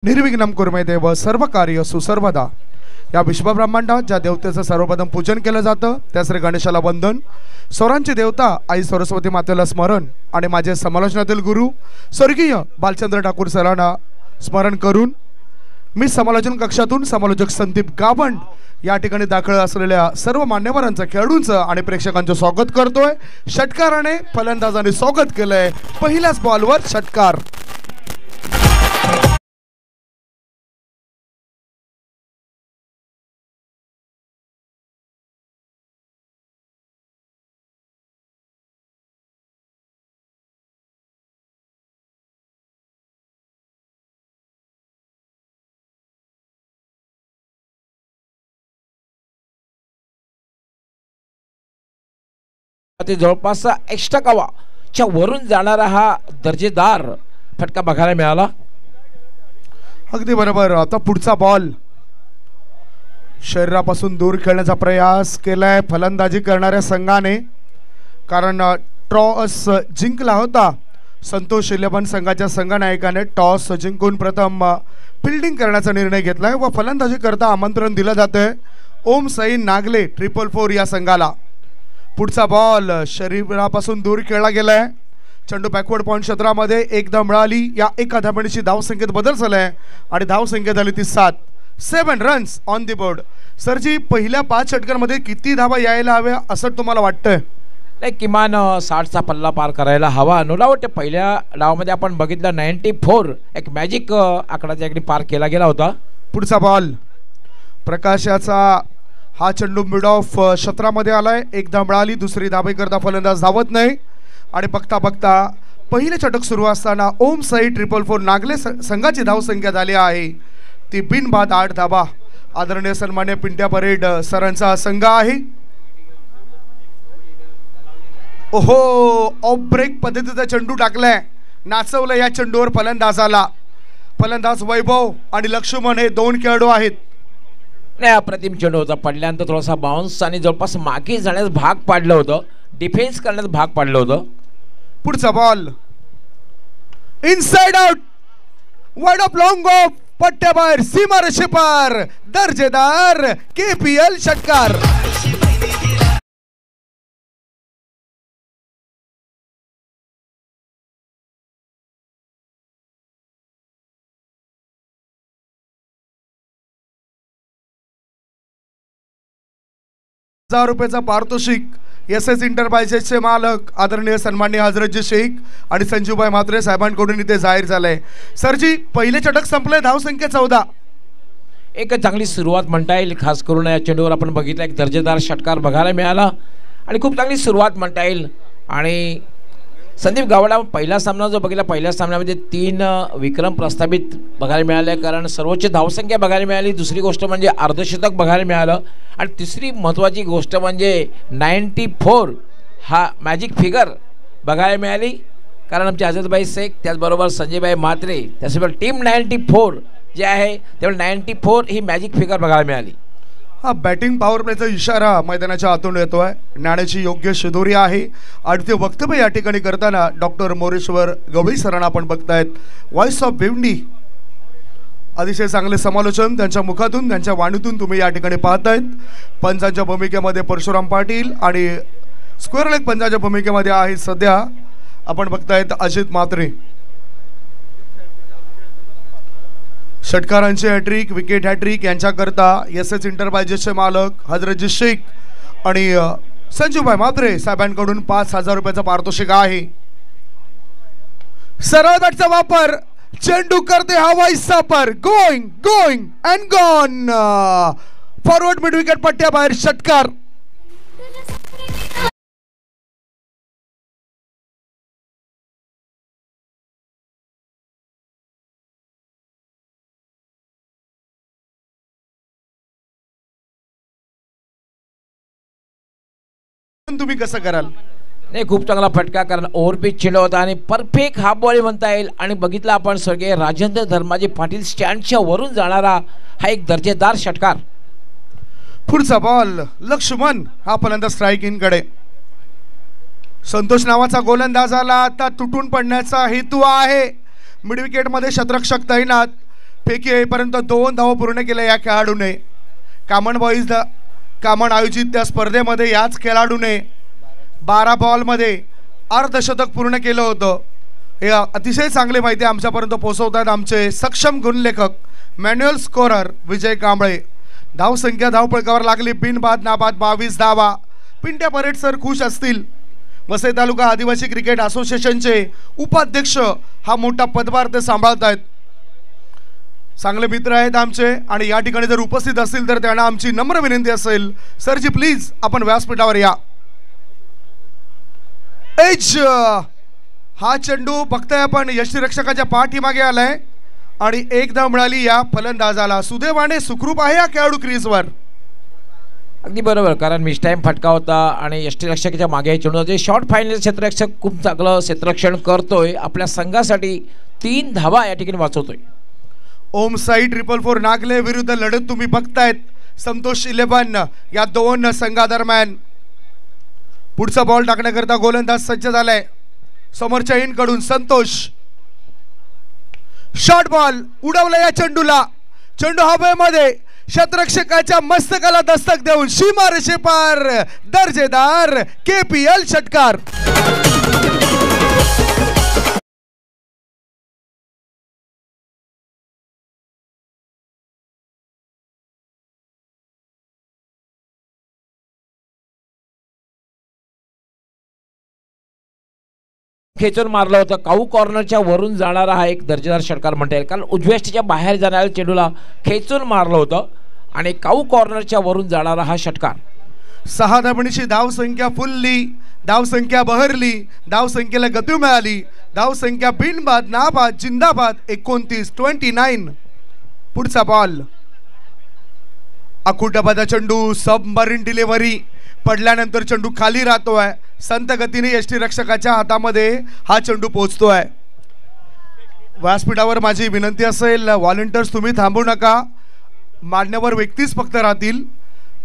निर्विघ्नं कुर्मे देव सर्व कार्य सुसर्वदा। या विश्वब्रह्मांडात ज्या देवतेचं सर्वप्रथम पूजन केलं जातं त्या श्री गणेशाला वंदन, स्वरांची देवता आई सरस्वती मातेला स्मरण आणि माझे समालोचनातील गुरु स्वर्गीय बालचंद्र ठाकूर सरांना स्मरण करून मी समालोचन कक्षातून समालोचक संदीप गावंड या ठिकाणी दाखल असलेल्या सर्व मान्यवरांचं, खेळाडूंचं आणि प्रेक्षकांचं स्वागत करतोय। षटकाराने फलंदाजाने स्वागत केलंय। पहिल्याच बॉलवर षटकार। ते जवळपास एक्स्ट्रा कवाच्या वरून जाणारा हा दर्जेदार फटका बघायला मिळाला। अगदी बरोबर। आता पुढचा बॉल शरीरापासून दूर खेळण्याचा प्रयास केलाय फलंदाजी करणाऱ्या संघाने, कारण टॉस जिंकला होता। संतोष 11 संघाच्या संघनायकाने टॉस जिंकून प्रथम फिल्डिंग करण्याचा निर्णय घेतलाय व फलंदाजी करता आमंत्रण दिलं जातंय ओम साई नागले 444 या संघाला। पुढचा बॉल शरीरापासून दूर खेळला गेलाय। चेंडू बॅकवर्ड पॉइंट क्षेत्रामध्ये एकदा मिळाली। या एका धावणीची धावसंख्येत बदल झालाय आणि धावसंख्या झाली ती 7 रन्स ऑन दी बोर्ड। सरजी, पहिल्या 5 षटकांमध्ये किती धावा यायला हव्या असं तुम्हाला वाटतंय? नाही, किमान 60चा पल्ला पार करायला हवा। नो डाऊट पहिल्या डावामध्ये आपण बघितलं 94 एक मॅजिक आकडा त्या पार केला गेला होता। पुढचा बॉल प्रकाशाचा हा चेंडू मिड ऑफ क्षेत्रामध्ये आलाय। एकदा मिळाली, दुसरी धावे करता फलंदाज धावत नाही आणि बघता बघता पहिले षटक सुरू असताना ओम साई 444 नागले संघाची धावसंख्या झाली आहे ती बिनबाद 8 धावा। आदरणीय सन्मान्य पिंट्या परेड सरांचा संघ आहे। ओहो, ऑफ ब्रेक पद्धतीचा चेंडू टाकलाय, नाचवलं या चेंडूवर फलंदाजाला। फलंदाज वैभव आणि लक्ष्मण हे 2 खेळाडू आहेत। नाही, अप्रतिम चेंडू होता। पडल्यानंतर थोडासा बाउन्स आणि जवळपास मागे जाण्यास भाग पाडलं होतं, डिफेन्स करण्यास भाग पाडलं होतं। पुढचा ball inside out, wide of long off, पट्ट्याबाहेर सीमारेषेपार दर्जेदार केपीएल षटकार। ₹1000 पारितोषिक SS इंटरप्राइजेसचे मालक आदरणीय सन्माननीय हजरतजी शेख आणि संजूभाई म्हात्रे साहेबांकडून इथे जाहीर झालंय। सरजी, पहिले षटक संपले, धावसंख्या 14। एक चांगली सुरुवात म्हणता येईल। खास करून या चेंडूवर आपण बघितलं एक दर्जेदार षटकार बघायला मिळाला आणि खूप चांगली सुरुवात म्हणता येईल। आणि संदीप गावडा पहिला सामना जो बघितला, पहिल्या सामन्यामध्ये 3 विक्रम प्रस्थापित बघायला मिळाले, कारण सर्वोच्च धावसंख्या बघायला मिळाली। दुसरी गोष्ट म्हणजे अर्धशतक बघायला मिळालं आणि तिसरी महत्त्वाची गोष्ट म्हणजे 94 हा मॅजिक फिगर बघायला मिळाली, कारण आमचे आझादभाई शेख त्याचबरोबर संजयभाई म्हात्रे त्याचबरोबर टीम 94 जे आहे त्यामुळे 94 ही मॅजिक फिगर बघायला मिळाली। हा बॅटिंग पॉवर प्लेचा इशारा मैदानाच्या आतून येतोय। नाण्याची योग्य शिदोरी आहे आणि ते वक्तव्य या ठिकाणी करताना डॉक्टर मोरेश्वर गवळी सरांना आपण बघतायत। व्हॉइस ऑफ भिवंडी, अतिशय चांगले समालोचन त्यांच्या मुखातून, त्यांच्या वाणीतून तुम्ही या ठिकाणी पाहतायत। पंचांच्या भूमिकेमध्ये परशुराम पाटील आणि स्क्वेअर लेग पंचांच्या भूमिकेमध्ये आहे सध्या आपण बघतायत अजित म्हात्रे। षटकारांचे हॅट्रिक, विकेट हॅट्रिक यांच्याकरता SS इंटरप्राइजेसचे मालक हजरतजी शेख आणि संजूभाई म्हात्रे साहेबांकडून ₹5000 पारितोषिक आहे। सरळ बॅटचा वापर, चेंडू करते हवाई सापर, going going and gone, forward mid wicket पट्ट्याबाहेर षटकार। तुम्ही कसं कराल? नाही, खूप चांगला फटका, कारण ओव्हरपिच चेंडू होता आणि परफेक्ट हाफ बॉल म्हणता येईल। आणि बघितलं आपण स्वर्गीय राजेंद्र धर्माजी पाटील स्टँडच्या वरून जाणारा हा एक दर्जेदार षटकार। पुढचा बॉल लक्ष्मण हा फलंदाज स्ट्राइक इन कडे। संतोष नावाचा गोलंदाजाला आता तुटून पडण्याचा हेतू आहे। मिड विकेट मध्ये शतरक्षक तैनात, फेकी येईपर्यंत 2 धावा पूर्ण केल्या या खेळाडूने. कामन आयोजित त्या स्पर्धेमध्ये याच खेळाडूने 12 बॉलमध्ये अर्धशतक पूर्ण केलं होतं. हे अतिशय चांगली माहिती आमच्यापर्यंत पोहोचवतात आमचे सक्षम गुणलेखक मॅन्युअल स्कोरर विजय कांबळे. धावसंख्या धावपळकावर लागली. बिनबाद नाबाद 22 धावा. पिंट्या परेड सर खुश असतील. वसई तालुका आदिवासी क्रिकेट असोसिएशनचे उपाध्यक्ष हा मोठा पदभार ते सांभाळत आहेत. चांगले मित्र आहेत आमचे आणि या ठिकाणी जर उपस्थित असतील तर त्यांना आमची नम्र विनंती असेल, सरजी प्लीज आपण व्यासपीठावर या. एज हा चेंडू बघताय आपण यष्टीरक्षकाच्या पाठीमागे आलाय आणि एक धाव मिळाली या फलंदाजाला. सुदैवाने सुखरूप आहे हा खेळाडू क्रीजवर. अगदी बरोबर, कारण मिस टाईम फटका होता आणि यष्टीरक्षकाच्या मागे चेंडू. जे शॉर्ट फायनल क्षेत्ररक्षक खूप चांगलं क्षेत्ररक्षण करतोय. आपल्या संघासाठी 3 धावा या ठिकाणी वाचवतोय. ओम साई 444 नागले विरुद्ध लढत तुम्ही बघतायत. संतोष 11 या 2 संघादरम्यान. पुढचा बॉल टाकण्याकरता गोलंदाज सज्ज झालाय. समोरच्या इनकडून संतोष. शॉर्ट बॉल उडवला या चेंडूला. चेंडू हवेमध्ये क्षेत्ररक्षकाच्या मस्तकाला दस्तक देऊन सीमारेषे पार. दर्जेदार KPL षटकार. खेचून मारलं होतं. काऊ कॉर्नरच्या वरून जाणारा हा एक दर्जेदार षटकार म्हणता येईल, कारण उजव्या स्टेच्या बाहेर जाणाऱ्या चेंडूला खेचून मारलं होतं आणि काऊ कॉर्नरच्या वरून जाणारा हा षटकार. 6 धावणीची धावसंख्या फुलली. धावसंख्या बहरली. धावसंख्येला गती मिळाली. धावसंख्या बिनबाद नाबाद जिंदाबाद 29. पुढचा बॉल अकुटाबादा चेंडू. Submarine delivery. पडल्यानंतर चेंडू खाली राहतोय. संत गतीने यष्टीरक्षकाच्या हातामध्ये हा चेंडू पोहोचतोय. व्यासपीठावर माझी विनंती असेल, व्हॉलंटियर्स तुम्ही थांबू नका. मान्यवर व्यक्तीच फक्त राहतील.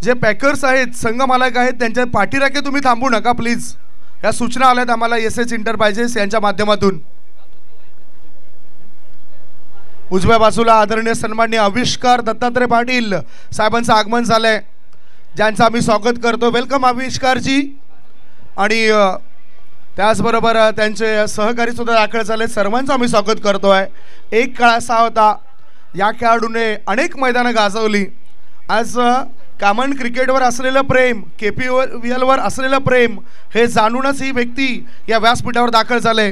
जे पॅकर्स आहेत, संघ मालक आहेत, त्यांच्या पाठीराखे तुम्ही थांबू नका प्लीज. या सूचना आल्यात आम्हाला SS एंटरप्राइजेस यांच्या माध्यमातून. उजव्या बाजूला आदरणीय सन्माननीय आविष्कार दत्तात्रय पाटील साहेबांचं आगमन झालंय, ज्यांचं आम्ही स्वागत करतो. वेलकम आविष्कारजी. आणि त्याचबरोबर त्यांचे सहकारी सुद्धा दाखल झाले. सर्वांचं आम्ही स्वागत करतोय. एक काळ असा होता, या खेळाडूने अनेक मैदानं गाजवली. आज कामन क्रिकेटवर असलेलं प्रेम, KPL वर असलेलं प्रेम हे जाणूनच ही व्यक्ती या व्यासपीठावर दाखल झाले.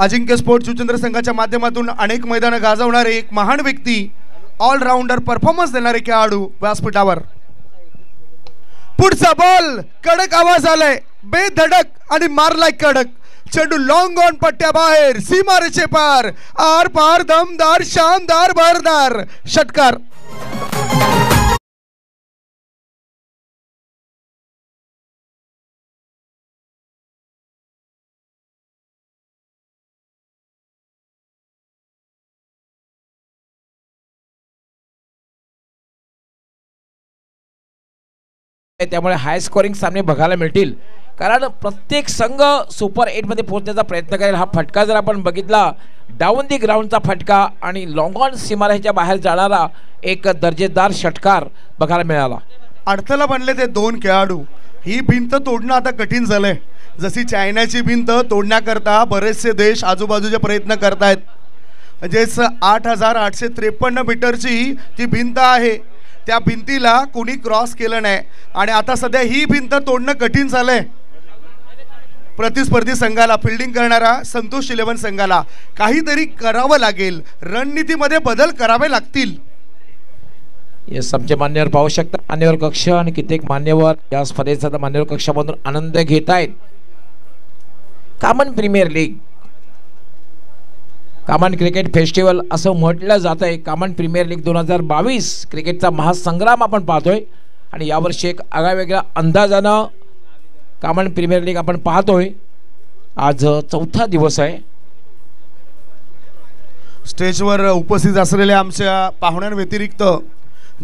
अजिंक्य स्पोर्ट्स जुचंद्र संघाच्या माध्यमातून अनेक मैदानं गाजवणारे एक महान व्यक्ती, ऑलराऊंडर परफॉर्मन्स देणारे खेळाडू व्यासपीठावर. पुढचा बॉल कडक आवाज आलाय. बेधडक आणि मारलाय कडक. चेंडू लॉंग ऑन पट्ट्या बाहेर. सीमारेषे पार. आर पार दमदार शानदार बहरदार षटकार. त्यामुळे हाय स्कोरिंग सामने बघायला मिळतील, कारण प्रत्येक संघ सुपर 8 मध्ये पोहोचण्याचा प्रयत्न करेल. हा फटका जर आपण बघितला, डाऊन दी ग्राउंडचा फटका आणि लॉंग ऑन सीमारेषेच्या बाहेर जाणारा एक दर्जेदार षटकार बघायला मिळाला. अडथळा बनले ते 2 खेळाडू. ही भिंत तोडणं आता कठीण झालंय. जशी चायनाची भिंत तोडण्याकरता बरेचसे देश आजूबाजूचे प्रयत्न करतायत. म्हणजेच 8853 मीटरची ती भिंत आहे. त्या भिंतीला कोणी क्रॉस केलं नाही आणि आता सध्या ही भिंत तोडणं कठीण झालंय. प्रतिस्पर्धी संघाला, फिल्डिंग करणारा संतोष 11 संघाला काहीतरी करावं लागेल. रणनीतीमध्ये बदल करावे लागतील. येस, आमचे मान्यवर पाहू शकता. मान्यवर कक्ष आणि कित्येक मान्यवर या स्पर्धेचा मान्यवर कक्षामधून आनंद घेत आहेत. Common premier league, common cricket festival असं म्हटलं जात आहे. कामन प्रीमियर लीग 2022 क्रिकेटचा महासंग्राम आपण पाहतोय आणि यावर्षी एक आगळ्यावेगळ्या अंदाजानं कामन प्रीमियर लीग आपण पाहतोय. आज 4था दिवस आहे. स्टेजवर उपस्थित असलेल्या आमच्या पाहुण्यांव्यतिरिक्त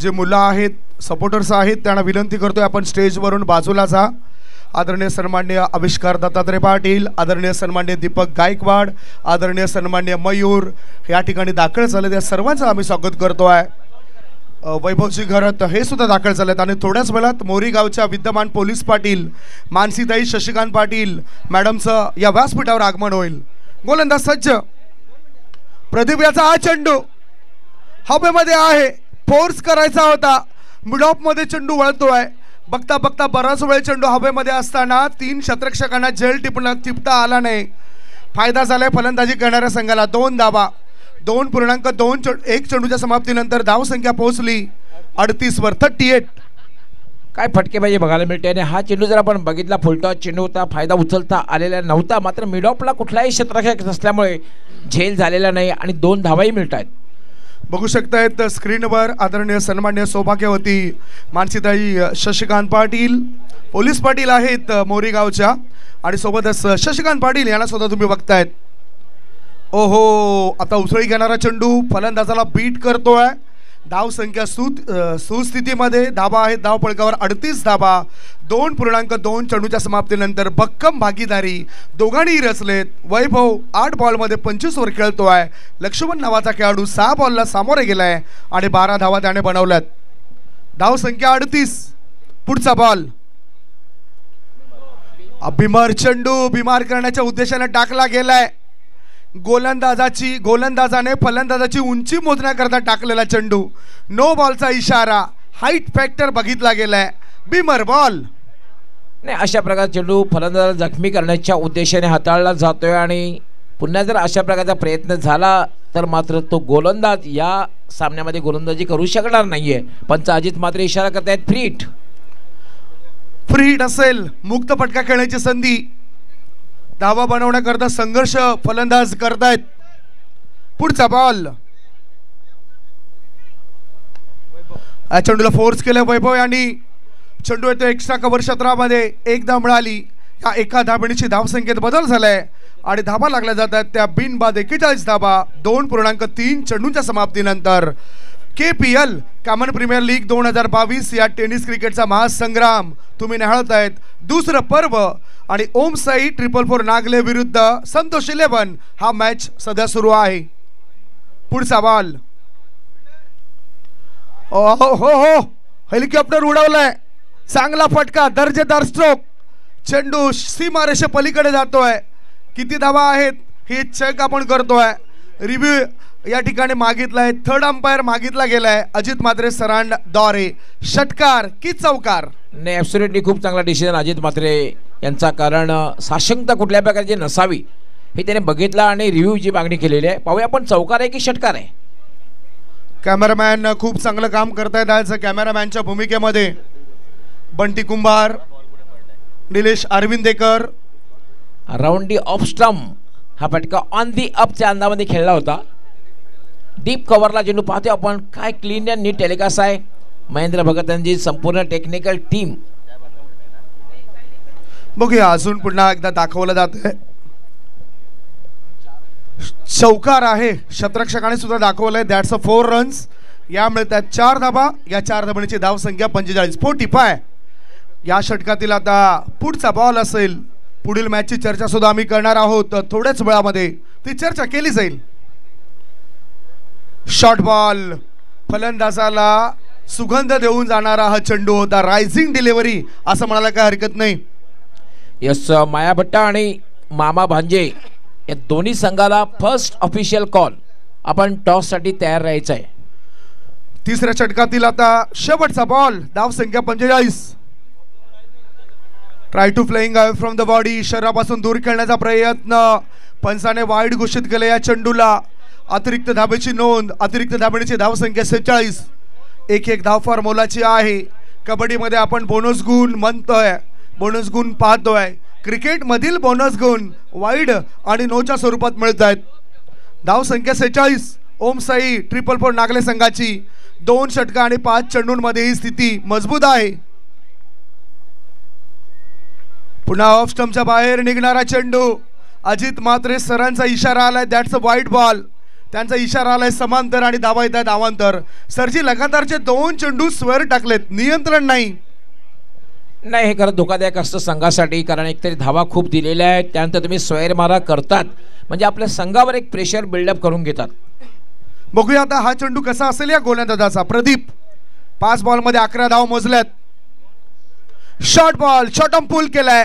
जे मुलं आहेत, सपोर्टर्स आहेत, त्यांना विनंती करतोय आपण स्टेजवरून बाजूला जा आदरणीय सन्माननीय आविष्कार दत्तात्रय पाटील, आदरणीय सन्माननीय दीपक गायकवाड, आदरणीय सन्माननीय मयूर या ठिकाणी दाखल झाले. त्या सर्वांचं आम्ही स्वागत करतो आहे. वैभवजी घरात हे सुद्धा दाखल झालेत आणि थोड्याच वेळात मोरी गावच्या विद्यमान पोलीस पाटील मानसीताई शशिकांत पाटील मॅडमचं या व्यासपीठावर आगमन होईल. गोलंदाज सज्ज. प्रदीप याचा हा चेंडू हवेमध्ये आहे, फोर्स करायचा होता, मिडऑफ मध्ये चेंडू वळतोय. बघता बघता बराच वेळ चेंडू हवेमध्ये असताना 3 क्षेत्ररक्षकांना झेल टिपता आला नाही. फायदा झालाय फलंदाजी करणाऱ्या संघाला. 2 धावा 2.1 चेंडूच्या समाप्तीनंतर धावसंख्या पोहोचली 38 वर 38. काय फटकेबाजी बघायला मिळते आणि हा चेंडू जर आपण बघितला फुलटॉस चेंडू होता, फायदा उचलता आलेला नव्हता. मात्र मिडऑफला कुठलाही क्षेत्ररक्षक नसल्यामुळे झेल झालेला नाही आणि 2 धावाही मिळत आहेत. बघू शकतायत स्क्रीनवर आदरणीय सन्माननीय सौभाग्यवती मानसीताई शशिकांत पाटील पोलीस पाटील आहेत मोरी गावच्या आणि सोबतच शशिकांत पाटील यांना सुद्धा तुम्ही बघतायत. ओहो, आता उसळी घेणारा चेंडू फलंदाजाला बीट करतोय. धावसंख्या सुस्थितीमध्ये धाबा आहेत धावफलकावर 38 धाबा. 2.2 चेंडूच्या समाप्तीनंतर भक्कम भागीदारी दोघांनीही रचलेत. वैभव 8 बॉलमध्ये 25 वर खेळतोय. लक्ष्मण नावाचा खेळाडू 6 बॉलला सामोरे गेलाय आणि 12 धावा त्याने बनवल्यात. धावसंख्या 38. पुढचा बॉल बिमार चेंडू बिमार करण्याच्या उद्देशाने टाकला गेलाय. गोलंदाजाने फलंदाजाची उंची मोजण्याकरता टाकलेला चेंडू. नो बॉलचा इशारा, हाईट फॅक्टर बघितला गेलाय. बिमर बॉल. नाही, अशा प्रकारचा चेंडू फलंदाजाला जखमी करण्याच्या उद्देशाने हाताळला जातोय आणि पुन्हा जर अशा प्रकारचा प्रयत्न झाला तर मात्र तो गोलंदाज या सामन्यामध्ये गोलंदाजी करू शकणार नाहीये. पंच अजित मात्र इशारा करतायत फ्री हिट. फ्री हिट असेल, मुक्त फटका खेळण्याची संधी. धावा बनवण्याकरता संघर्ष फलंदाज करतायत. पुढचा बॉल. चेंडूला फोर्स केलं वैभव यांनी. चेंडू येतो एक्स्ट्रा कव्हर क्षेत्रामध्ये. 1 धाव मिळाली. या एका धाबणीची धावसंख्येत बदल झालाय आणि धाबा लागल्या जातात त्या बिनबाद 41 धाबा. 2.3 चेंडूच्या समाप्तीनंतर KPL कॉमन प्रीमियर लीग 2022 या टेनिस क्रिकेटचा महासंग्राम तुम्ही निहाळतायत. दुसरं पर्व आणि ओम साई 444 नागले विरुद्ध संतोष 11 हा मॅच सध्या सुरू आहे. पुढचा बॉल. हो हेलिकॉप्टर उडवलाय. चांगला फटका, दर्जेदार स्ट्रोक. चेंडू सीमारेषे पलीकडे जातोय. किती धावा आहेत हे चेक आपण करतोय. रिव्ह्यू या ठिकाणी मागितलाय. थर्ड अंपायर मागितला गेलाय अजित म्हात्रे सरांद्वारे. षटकार की चौकार? नाही, ॲब्सोल्युटली खूप चांगला डिसिजन अजित म्हात्रे यांचा. कारण साशंकता कुठल्या प्रकारची नसावी हे त्याने बघितला आणि रिव्ह्यूची मागणी केलेली आहे. पाहूया आपण चौकार आहे की षटकार आहे. कॅमेरामॅन खूप चांगलं काम करतायत आज. कॅमेरामॅनच्या भूमिकेमध्ये बंटी कुंभार, Nilesh अरविंदेकर. Round the off stump हा फटका ऑन दी अपच्या अंदामध्ये खेळला होता. डीप कव्हरला चेंडू पाहतोय आपण. काय क्लीन अँड नीट टेलिकास्ट आहे. महेंद्र भगत यांची संपूर्ण टेक्निकल टीम. बघूया अजून पुन्हा एकदा दाखवलं जात आहे. चौकार आहे. क्षेत्ररक्षकाने सुद्धा दाखवलंय. That's a 4 runs. यामुळे त्यात 4 धाबा. या 4 धाबांची धावसंख्या 45 45. या षटकातील आता पुढचा बॉल असेल. पुढील मॅचची चर्चा सुद्धा आम्ही करणार आहोत थोड्याच वेळामध्ये. ती चर्चा केली जाईल. Short ball. फलंदाजाला सुगंध देऊन जाणारा हा चेंडू होता. रायझिंग डिलिव्हरी असं म्हणायला काय हरकत नाही. यस, माया भट्टा आणि मामा भांजे या दोन्ही संघाला फर्स्ट ऑफिशियल कॉल. आपण टॉस साठी तयार राहायचं आहे. तिसऱ्या षटकातील आता शेवटचा बॉल. धावसंख्या 45. Try to flying away from the body. शरीरापासून दूर खेळण्याचा प्रयत्न. पंचाने वाईड घोषित केले या चेंडूला. अतिरिक्त धाबेची नोंद. अतिरिक्त धाबेची धावसंख्या 46. 1-1 धाव फार मोलाची आहे. कबड्डीमध्ये आपण बोनस गुण म्हणतोय, बोनस गुण पाहतोय. क्रिकेटमधील बोनस गुण वाईड आणि नोच्या स्वरूपात मिळत आहेत. धावसंख्या 46. ओम साई 444 नागले संघाची 2 षटका आणि 5 चेंडूंमध्ये ही स्थिती मजबूत आहे. पुन्हा ऑफ स्टंपच्या बाहेर निघणारा चेंडू. अजित म्हात्रे सरांचा इशारा आलाय. That's a wide ball. त्यांचा इशारा आलाय समांतर आणि धावा येत आहेत अवांतर. सरजी लगातारचे 2 चेंडू स्वर टाकलेत. नियंत्रण नाही. नाही, हे खरं धोकादायक असतं संघासाठी, कारण एकतरी धावा खूप दिलेल्या आहेत, त्यानंतर तुम्ही स्वैरमारा करतात म्हणजे आपल्या संघावर एक प्रेशर बिल्डअप करून घेतात. बघूया आता हा चेंडू कसा असेल या गोलंदाजाचा. प्रदीप 5 बॉलमध्ये 11 धाव मोजल्यात. शॉर्ट बॉल, शॉर्टम पूल केलाय,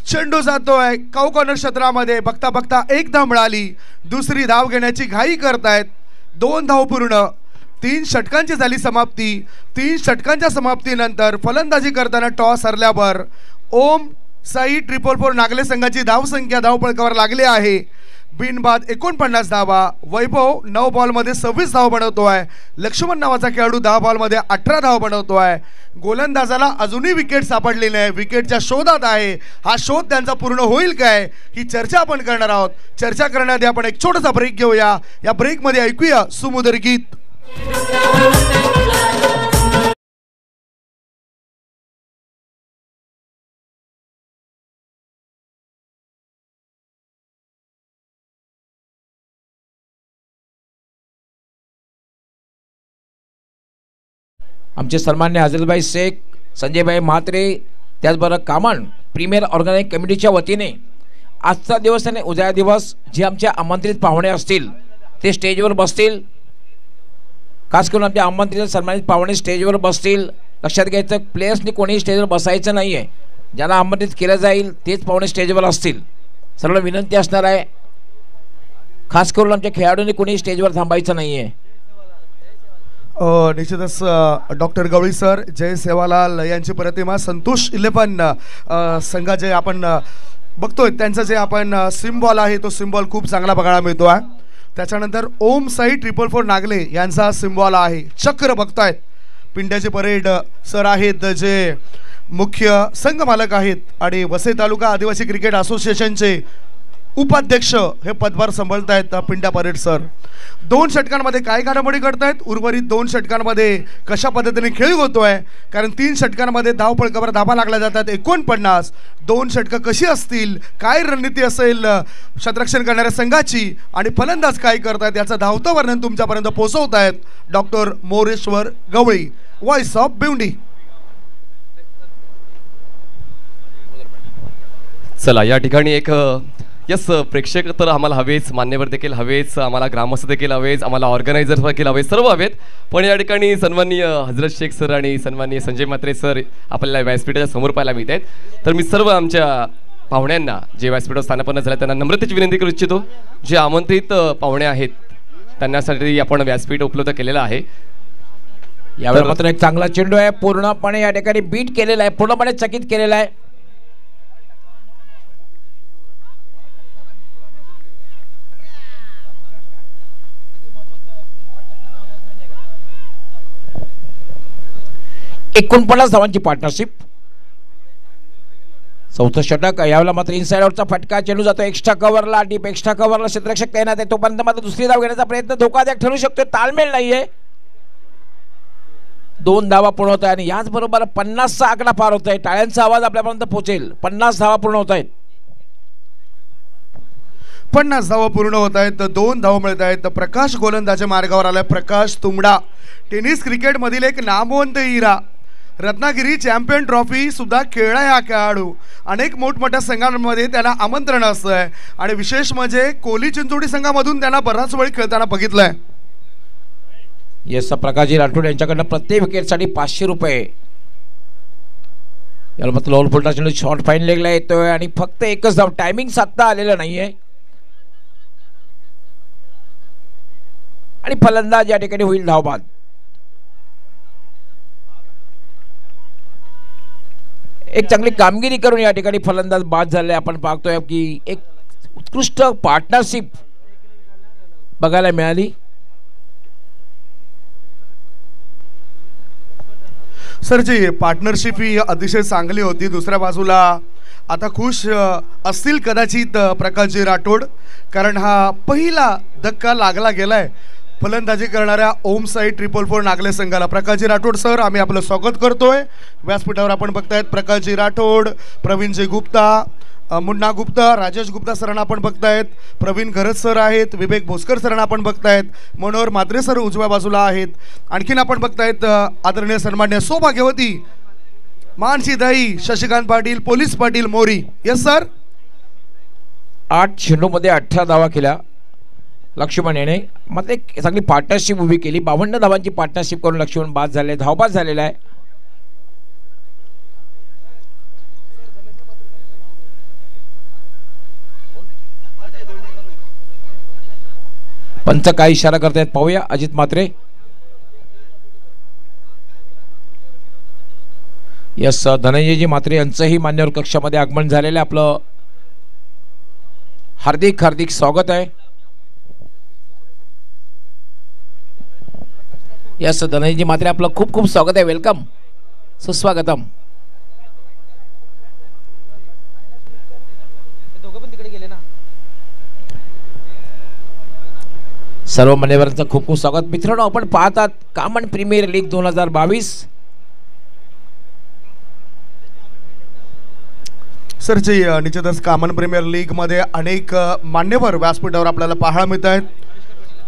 चेंडू जातोय कॉर्नर क्षेत्रामध्ये. बघता बघता 1 धाव मिळाली, दुसरी धाव घेण्याची घाई करतायत. 2 धाव पूर्ण. 3 षटकांची झाली समाप्ती. 3 षटकांच्या समाप्तीनंतर फलंदाजी करताना टॉस हरल्यावर ओम साई 444 नागले संघाची धावसंख्या धावपळकावर लागली आहे. बिनबाद 49 धावा. वैभव 9 बॉलमध्ये 26 धाव बनवतोय. लक्ष्मण नावाचा खेळाडू 10 बॉलमध्ये 18 धाव बनवतोय. गोलंदाजाला अजूनही विकेट सापडली नाही, विकेटच्या शोधात आहे. हा शोध त्यांचा पूर्ण होईल काय ही चर्चा आपण करणार आहोत. चर्चा करण्याआधी आपण एक छोटासा ब्रेक घेऊया. या ब्रेकमध्ये ऐकूया सुमधुर गीत. आमचे सन्मान्य हजरतभाई शेख, संजयभाई म्हात्रे, त्याचबरोबर कामन प्रीमियर ऑर्गनायझिंग कमिटीच्या वतीने आजचा दिवस आणि उद्या दिवस जे आमचे आमंत्रित पाहुणे असतील ते स्टेजवर बसतील. खास करून आमच्या आमंत्रित सन्मानित पाहुणे स्टेजवर बसतील. लक्षात घ्यायचं, प्लेयर्सनी कोणीही स्टेजवर बसायचं नाही आहे. ज्यांना आमंत्रित केलं जाईल तेच पाहुणे स्टेजवर असतील. सर्व विनंती असणार आहे, खास करून आमच्या खेळाडूंनी कोणी स्टेजवर थांबायचं नाही आहे. निश्चितच डॉक्टर गवळी सर, जय सेवालाल यांची प्रतिमा, संतोष 11 संघाचे आपण बघतोय, त्यांचं जे आपण सिम्बॉल आहे तो सिम्बॉल खूप चांगला बघायला मिळतो आहे. त्याच्यानंतर ओम साई 444 नागले यांचा सिम्बॉल आहे. चक्र बघतायत. पिंड्याचे परेड सर आहेत जे मुख्य संघ मालक आहेत आणि वसई तालुका आदिवासी क्रिकेट असोसिएशनचे उपाध्यक्ष हे पदभार सांभाळतायत पिंड्या परेड सर. 2 षटकांमध्ये काय घडामोडी घडतायत, उर्वरित 2 षटकांमध्ये कशा पद्धतीने खेळ होतोय, कारण 3 षटकांमध्ये धावपळकावर धाबा लागल्या जातात 49. 2 षटकं कशी असतील, काय रणनीती असेल क्षेत्ररक्षण करणाऱ्या संघाची आणि फलंदाज काय करतायत याचं धावतं वर्णन तुमच्यापर्यंत पोहोचवतायत doctor Moreshwar Gawali, voice of Bhiwandi. चला, या ठिकाणी एक यस प्रेक्षक तर आम्हाला हवेच, मान्यवर देखील हवेच, आम्हाला ग्रामस्थ देखील हवेच, आम्हाला ऑर्गनायझर देखील हवेच, सर्व हवेत. पण या ठिकाणी सन्माननीय हजरत शेख सर आणि सन्माननीय संजय म्हात्रे सर आपल्याला व्यासपीठाच्या समोर पाहायला मिळत आहेत. तर मी सर्व आमच्या पाहुण्यांना जे व्यासपीठावर स्थानापन्न झाले त्यांना नम्रतेची विनंती करू इच्छितो. जे आमंत्रित पाहुणे आहेत त्यांच्यासाठी आपण व्यासपीठ उपलब्ध केलेलं आहे. यावेळी मात्र एक चांगला चेंडू आहे, पूर्णपणे या ठिकाणी बीट केलेला आहे, पूर्णपणे चकित केलेला आहे. एकूण 50 धावांची पार्टनरशिप. 4थं षटक. यावेळेला मात्र इनसाइडआउटचा फटका, चेंडू जातो एक्स्ट्रा कव्हरला, डीप एक्स्ट्रा कव्हरला. क्षेत्ररक्षक तैनात आहे, तोपर्यंत मात्र दुसरी धाव घेण्याचा प्रयत्न धोकादायक ठरू शकतो. ताळमेळ नाहीये. 2 धावा पूर्ण होत आहे आणि याचबरोबर 50चा आकडा पार होत आहे. टाळ्यांचा आवाज आपल्यापर्यंत पोहोचेल. 50 धावा पूर्ण होत आहेत. 50 धावा पूर्ण होत आहेत. 2 धावा मिळत आहेत. प्रकाश गोलंदाज मार्गावर आलाय. प्रकाश तुंबडा, टेनिस क्रिकेटमधील एक नामवंत हिरा, रत्नागिरी चॅम्पियन ट्रॉफी सुद्धा खेळला हा खेळाडू. अनेक मोठमोठ्या संघांमध्ये त्यांना आमंत्रण असतंय आणि विशेष म्हणजे कोली चिंचोडी संघामधून त्यांना बराच वेळ खेळताना बघितलंय. येस, प्रकाशजी राठोड यांच्याकडनं प्रत्येक विकेटसाठी 500 रुपये. याला मात्र लोअर फुलटा चेंडू शॉर्ट फाईन लेगला येतोय आणि फक्त एकच धाव. टायमिंग साधता आलेलं नाहीये आणि फलंदाज या ठिकाणी होईल धावबाद. एक चांगली कामगिरी करून या ठिकाणी फलंदाज बाद झाले. आपण पाहतोय की एक उत्कृष्ट पार्टनरशिप बघायला मिळाली. सर, जी पार्टनरशिप ही अतिशय चांगली होती. दुसऱ्या बाजूला आता खुश असतील कदाचित प्रकाशजी राठोड, कारण हा पहिला धक्का लागला गेलाय फलंदाजी करणाऱ्या ओम साई 444 नागले संघाला. प्रकाशजी राठोड सर, आम्ही आपलं स्वागत करतोय. व्यासपीठावर आपण बघतायत प्रकाशजी राठोड, प्रवीणजी गुप्ता, मुन्ना गुप्ता, राजेश गुप्ता सरांना आपण बघतायत, प्रवीण घरत सर आहेत, विवेक भोसकर सरांना आपण बघतायत, मनोहर मात्रे सर उजव्या बाजूला आहेत. आणखीन आपण बघतायत आदरणीय सन्मान्य सौभाग्यवती Mansi Dai, Shashikant Patil, police Patil, Mori. Yes sir. 8 चेंडूमध्ये 18 धावा केल्या लक्ष्मण याने. मात्र एक चांगली पार्टनरशिप उभी केली. 52 धावांची पार्टनरशिप करून लक्ष्मण बाद झाले, धावबाद झालेला आहे. पंच काय इशारा करतायत पाहूया. अजित म्हात्रे. यस, धनंजयजी म्हात्रे यांचंही मान्यवर कक्षामध्ये आगमन झालेलं आहे. आपलं हार्दिक हार्दिक स्वागत आहे. यस, धनंजयजी म्हात्रे आपलं खूप खूप स्वागत आहे. वेलकम, सुस्वागतम. सर्व मान्यवरांचं खूप खूप स्वागत. मित्रांनो, आपण पाहतात कामन प्रीमियर लीग 2022. सरची निश्चितच कामन प्रीमियर लीग मध्ये अनेक मान्यवर व्यासपीठावर आपल्याला पाहायला मिळत आहेत.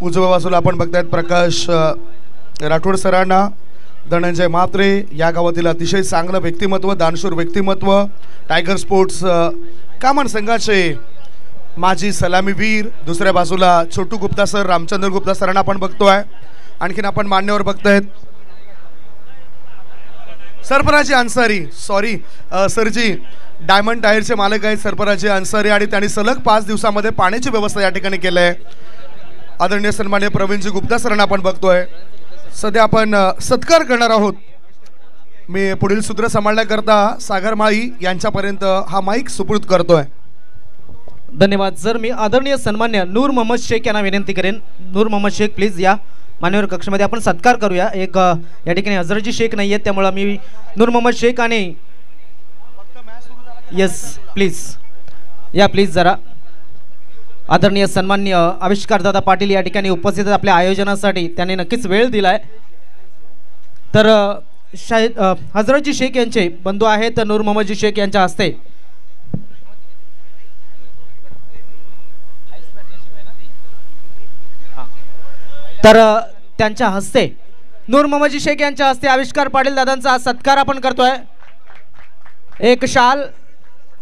उजव्या बाजूला आपण बघतायत प्रकाश राठोड सरांना, धनंजय म्हात्रे, या गावातील अतिशय चांगलं व्यक्तिमत्व, दानशूर व्यक्तिमत्व, टायगर स्पोर्ट्स कामन संघाचे माजी सलामीवीर. दुसऱ्या बाजूला छोटू गुप्ता सर, रामचंद्र गुप्ता सरांना आपण बघतोय. आणखीन आपण मान्यवर बघतायत सरफराजी अन्सारी, सॉरी सरजी, डायमंड टायरचे मालक आहेत सरफराजी अन्सारी, आणि त्यांनी सलग 5 दिवसामध्ये पाण्याची व्यवस्था या ठिकाणी केली आहे. आदरणीय सन्माननीय प्रवीणजी गुप्ता सरांना आपण बघतोय. सध्या आपण सत्कार करणार आहोत. मी पुढील सूत्र सांभाळण्याकरता सागर माळी यांच्यापर्यंत हा माईक सुपूर्द करतोय. धन्यवाद सर. मी आदरणीय सन्मान्य नूर मोहम्मद शेख यांना विनंती करेन. नूर मोहम्मद शेख प्लीज या मान्यवर कक्षामध्ये आपण सत्कार करूया. एक या ठिकाणी हजरतजी शेख नाही आहेत, त्यामुळे मी नूर मोहम्मद शेख आणि यस प्लीज या, प्लीज जरा. आदरणीय सन्मान्य आविष्कारदादा पाटील या ठिकाणी उपस्थित आहेत आपल्या आयोजनासाठी. त्यांनी नक्कीच वेळ दिलाय. तर शाहिद हजरतजी शेख यांचे बंधू आहेत नूर मोहम्मदजी शेख यांच्या हस्ते त्यांच्या हस्ते नूर मोहम्मदजी शेख यांच्या हस्ते आविष्कार पाटील दादांचा सत्कार आपण करतोय. एक शाल,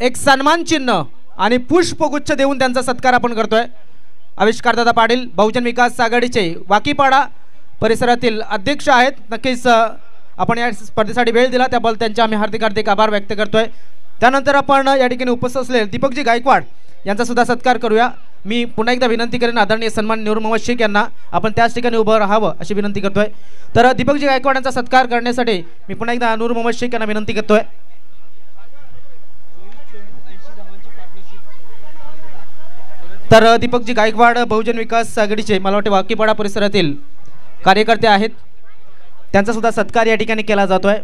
एक सन्मान चिन्ह आणि पुष्पगुच्छ देऊन त्यांचा सत्कार आपण करतोय. आविष्कारदादा पाटील बहुजन विकास आघाडीचे वाकीपाडा परिसरातील अध्यक्ष आहेत. नक्कीच आपण या स्पर्धेसाठी वेळ दिला त्याबद्दल त्यांचे आम्ही हार्दिक हार्दिक आभार व्यक्त करतोय. त्यानंतर आपण या ठिकाणी उपस्थित असलेले दीपकजी गायकवाड यांचा सुद्धा सत्कार करूया. मी पुन्हा एकदा विनंती करेन आदरणीय सन्मान नूर मोहम्मद शेख यांना आपण त्याच ठिकाणी उभं राहावं अशी विनंती करतोय. तर दीपकजी गायकवाड यांचा सत्कार करण्यासाठी मी पुन्हा एकदा नूर मोहम्मद शेख यांना विनंती करतोय. तर दीपकजी गायकवाड बहुजन विकास आघाडीचे मला वाटते वाकीपाडा परिसरातील कार्यकर्ते आहेत. त्यांचा सुद्धा सत्कार या ठिकाणी केला जातोय.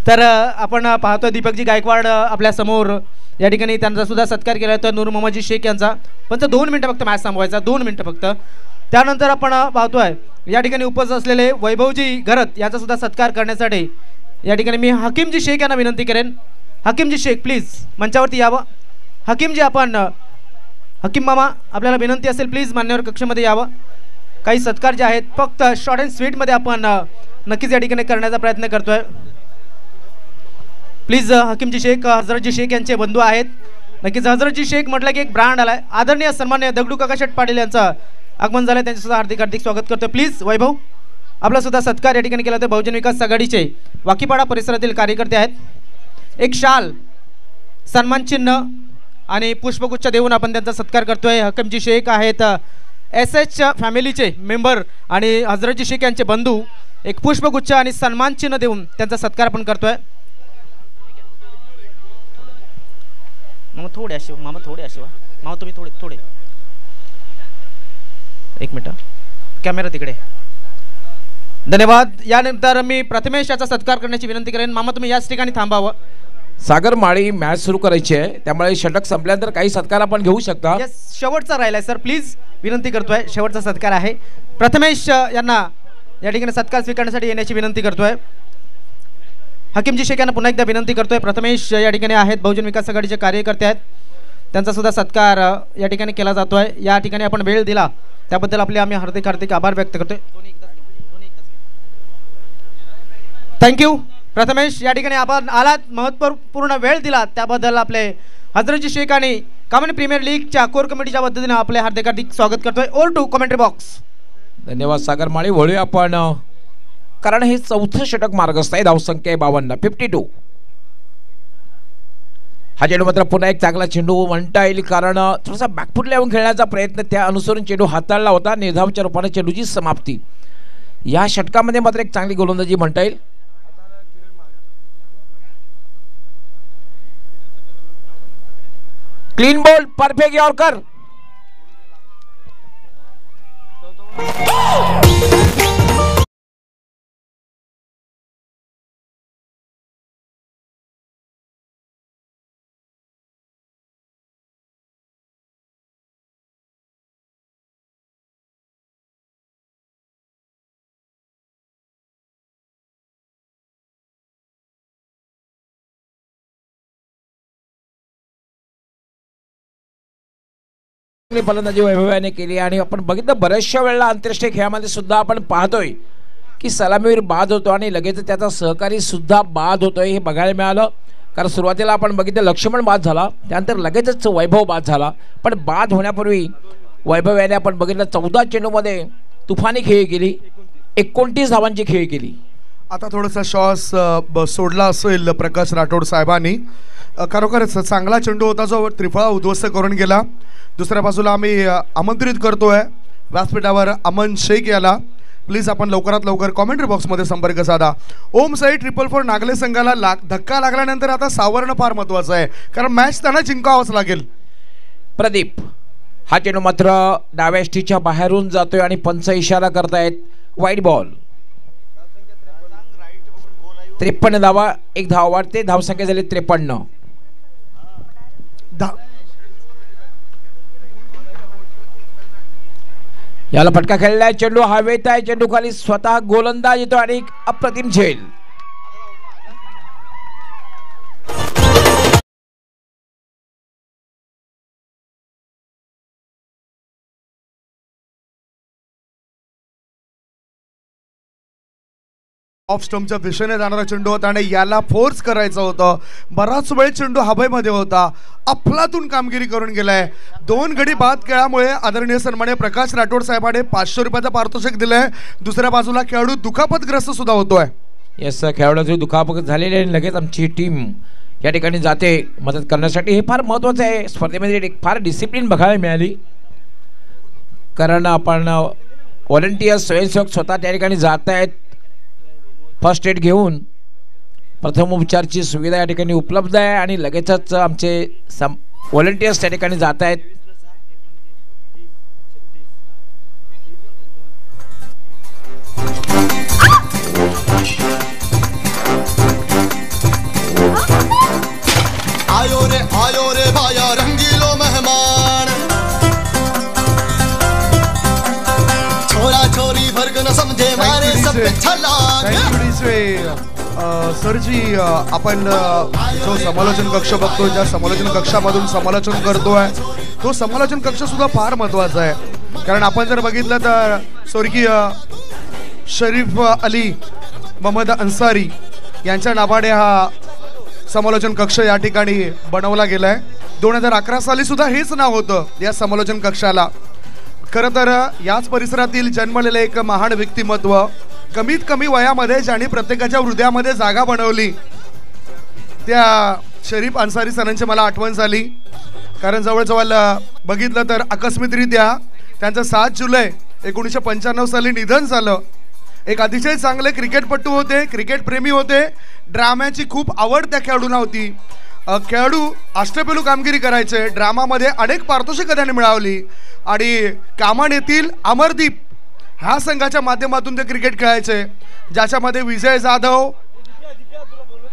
तर आपण पाहतोय दीपकजी गायकवाड आपल्या समोर या ठिकाणी त्यांचा सुद्धा सत्कार केला जातोय. नूर मोहम्मदजी शेख यांचा पण 2 मिनिटं फक्त मॅच थांबवायचा, 2 मिनिटं फक्त. त्यानंतर आपण पाहतोय या ठिकाणी उपस्थित असलेले वैभवजी घरत यांचा सुद्धा सत्कार करण्यासाठी या ठिकाणी मी हकीमजी शेख यांना विनंती करेन. हकीमजी शेख प्लीज मंचावरती यावं. हकीमजी आपण हकीम मामा आपल्याला विनंती असेल प्लीज मान्यवर कक्षामध्ये यावं. काही सत्कार जे आहेत फक्त शॉर्ट अँड स्वीटमध्ये आपण नक्कीच या ठिकाणी करण्याचा प्रयत्न करतोय. प्लीज हकीमजी शेख हजरतजी शेख यांचे बंधू आहेत. नक्कीच हजरतजी शेख म्हटलं की एक ब्रँड आलाय. आदरणीय सन्मान्य दगडू काका शेठ पाटील यांचं आगमन झालं, त्यांचे सुद्धा हार्दिक हार्दिक स्वागत करतोय. प्लीज वैभव आपला सुद्धा सत्कार या ठिकाणी केला तर बहुजन विकास आघाडीचे वाकीपाडा परिसरातील कार्यकर्ते आहेत. एक शाल, सन्मान चिन्ह आणि पुष्पगुच्छ देऊन आपण त्यांचा सत्कार करतोय. हकीमजी शेख आहेत SH फॅमिलीचे मेंबर आणि हजरतजी शेख यांचे बंधू. एक पुष्पगुच्छ आणि सन्मान चिन्ह देऊन त्यांचा सत्कार आपण करतोय. मामा थोडे असे, मामा थोडे असे, मामा तुम्ही थोडे थोडे, एक मिनिट कॅमेरा तिकडे. धन्यवाद. यानंतर मी प्रथमेश याचा सत्कार करण्याची विनंती करेन. मामा तुम्ही याच ठिकाणी थांबावं. सागर माळी मॅच सुरू करायची आहे, त्यामुळे षटक संपल्यानंतर काही सत्कार आपण घेऊ शकता. यस, शेवटचा राहिलाय सर, प्लीज विनंती करतोय. शेवटचा सत्कार आहे. प्रथमेश यांना या ठिकाणी सत्कार स्वीकारण्यासाठी येण्याची विनंती करतोय. हकीमजी शेख यांना पुन्हा एकदा विनंती करतोय. प्रथमेश या ठिकाणी आहेत, बहुजन विकास आघाडीचे कार्यकर्ते आहेत. त्यांचा सुद्धा सत्कार या ठिकाणी केला जातोय. या ठिकाणी आपण वेळ दिला त्याबद्दल आपले आम्ही हार्दिक हार्दिक आभार व्यक्त करतोय. थँक्यू प्रथमेश, या ठिकाणी आपण आलात, महत्त्वपूर्ण वेळ दिलात त्याबद्दल आपले हजरतजी शेख आणि कामन प्रीमियर लीगच्या कोर कमिटीच्या वतीने आपले हार्दिक हार्दिक स्वागत करतोय. Over to commentary box. धन्यवाद सागर माळी. वळूया आपण, कारण हे चौथं षटक मार्गस्थ आहे. धावसंख्या आहे 52, 52. हा चेंडू मात्र पुन्हा एक चांगला चेंडू म्हणता येईल, कारण थोडासा बॅकफूट लावून खेळण्याचा प्रयत्न, त्या अनुसरून चेंडू हाताळला होता. निर्धावच्या रूपाने चेंडूची समाप्ती. या षटकामध्ये मात्र एक चांगली गोलंदाजी म्हणता येईल. Clean ball, perfect yorker. फलंदाजी वैभवाने केली आणि आपण बघितलं बऱ्याचशा वेळेला आंतरराष्ट्रीय खेळामध्ये सुद्धा आपण पाहतोय की सलामीवर बाद होतो आणि लगेच त्याचा सहकारी सुद्धा बाद होतोय. हे बघायला मिळालं, कारण सुरुवातीला आपण बघितलं लक्ष्मण बाद झाला, त्यानंतर लगेचच वैभव बाद झाला. पण बाद होण्यापूर्वी वैभव याने आपण बघितलं 14 चेंडूमध्ये तुफानी खेळी केली, 29 धावांची खेळी केली. आता थोडासा श्वास सोडला असेल प्रकाश राठोड साहेबांनी. खरोखरच चांगला चेंडू होता जो त्रिफळा उद्ध्वस्त करून गेला. दुसऱ्या बाजूला आम्ही आमंत्रित करतोय व्यासपीठावर अमन शेख याला. प्लीज आपण लवकरात लवकर कॉमेंट्री बॉक्समध्ये संपर्क साधा. ओम साई 444 नागले संघाला धक्का लागल्यानंतर आता सावरणं फार महत्त्वाचं आहे, कारण मॅच त्यांना जिंकावंच लागेल. प्रदीप, हा चेंडू मात्र डाव्या एष्टीच्या बाहेरून जातोय आणि पंच इशारा करतायत वाईट बॉल. 53 धावा, एक धाव वाढते, धावसंख्या झाली 53. याला फटका खेळलाय, चेंडू हवेत आहे, चेंडू खाली स्वतः गोलंदाज येतो आणि अप्रतिम झेल. ऑफ स्टंपच्या दिशेने जाणारा चेंडू होता आणि याला फोर्स करायचं होतं. बराच वेळ चेंडू हवेमध्ये होता, अफलातून कामगिरी करून गेलाय. 2 गडी बाद केल्यामुळे आदरणीय सन्माननीय प्रकाश राठोड साहेबांनी 500 रुपयाचं पारितोषिक दिलंय. दुसऱ्या बाजूला खेळाडू दुखापतग्रस्त सुद्धा होतोय. येस, खेळाडूची दुखापत झालेली आहे. लगेच आमची टीम या ठिकाणी जाते मदत करण्यासाठी. हे फार महत्त्वाचं आहे. स्पर्धेमध्ये फार डिसिप्लिन बघायला मिळाली, कारण आपण व्हॉलंटियर स्वयंसेवक स्वतः त्या ठिकाणी जात आहेत. फर्स्ट एड घेऊन प्रथम उपचारची सुविधा या ठिकाणी उपलब्ध आहे आणि लगेचच आमचे व्हॉलंटियर्स त्या ठिकाणी जात आहेत. आयो रे भाया रंगीलो मेहमान, छोरा छोरी वर्ग न समझे मारे सब पे छलांग. सरजी, आपण जो समालोचन कक्ष बघतोय, ज्या समालोचन कक्षामधून समालोचन करतोय, तो समालोचन कक्ष सुद्धा फार महत्त्वाचा आहे. कारण आपण जर बघितलं तर स्वर्गीय शरीफ अली मोहम्मद अन्सारी यांच्या नावाने हा समालोचन कक्ष या ठिकाणी बनवला गेलाय. 2011 साली सुद्धा हेच नाव होतं या समालोचन कक्षाला. खरं तर याच परिसरातील जन्मलेले एक महान व्यक्तिमत्व, कमीत कमी वयामध्ये ज्यांनी प्रत्येकाच्या हृदयामध्ये जागा बनवली, त्या शरीफ अन्सारी सरांची मला आठवण झाली. कारण जवळजवळ बघितलं तर आकस्मिकरित्या त्यांचं 7 जुलै 1995 साली निधन झालं. एक अतिशय चांगले क्रिकेटपटू होते, क्रिकेटप्रेमी होते, ड्राम्याची खूप आवड त्या खेळाडूंना होती. खेळाडू अष्टपैलू कामगिरी करायचे, ड्रामामध्ये अनेक पारितोषिकं त्यांनी मिळवली आणि कामान येथील अमरदीप ह्या संघाच्या माध्यमातून ते क्रिकेट खेळायचे, ज्याच्यामध्ये विजय जाधव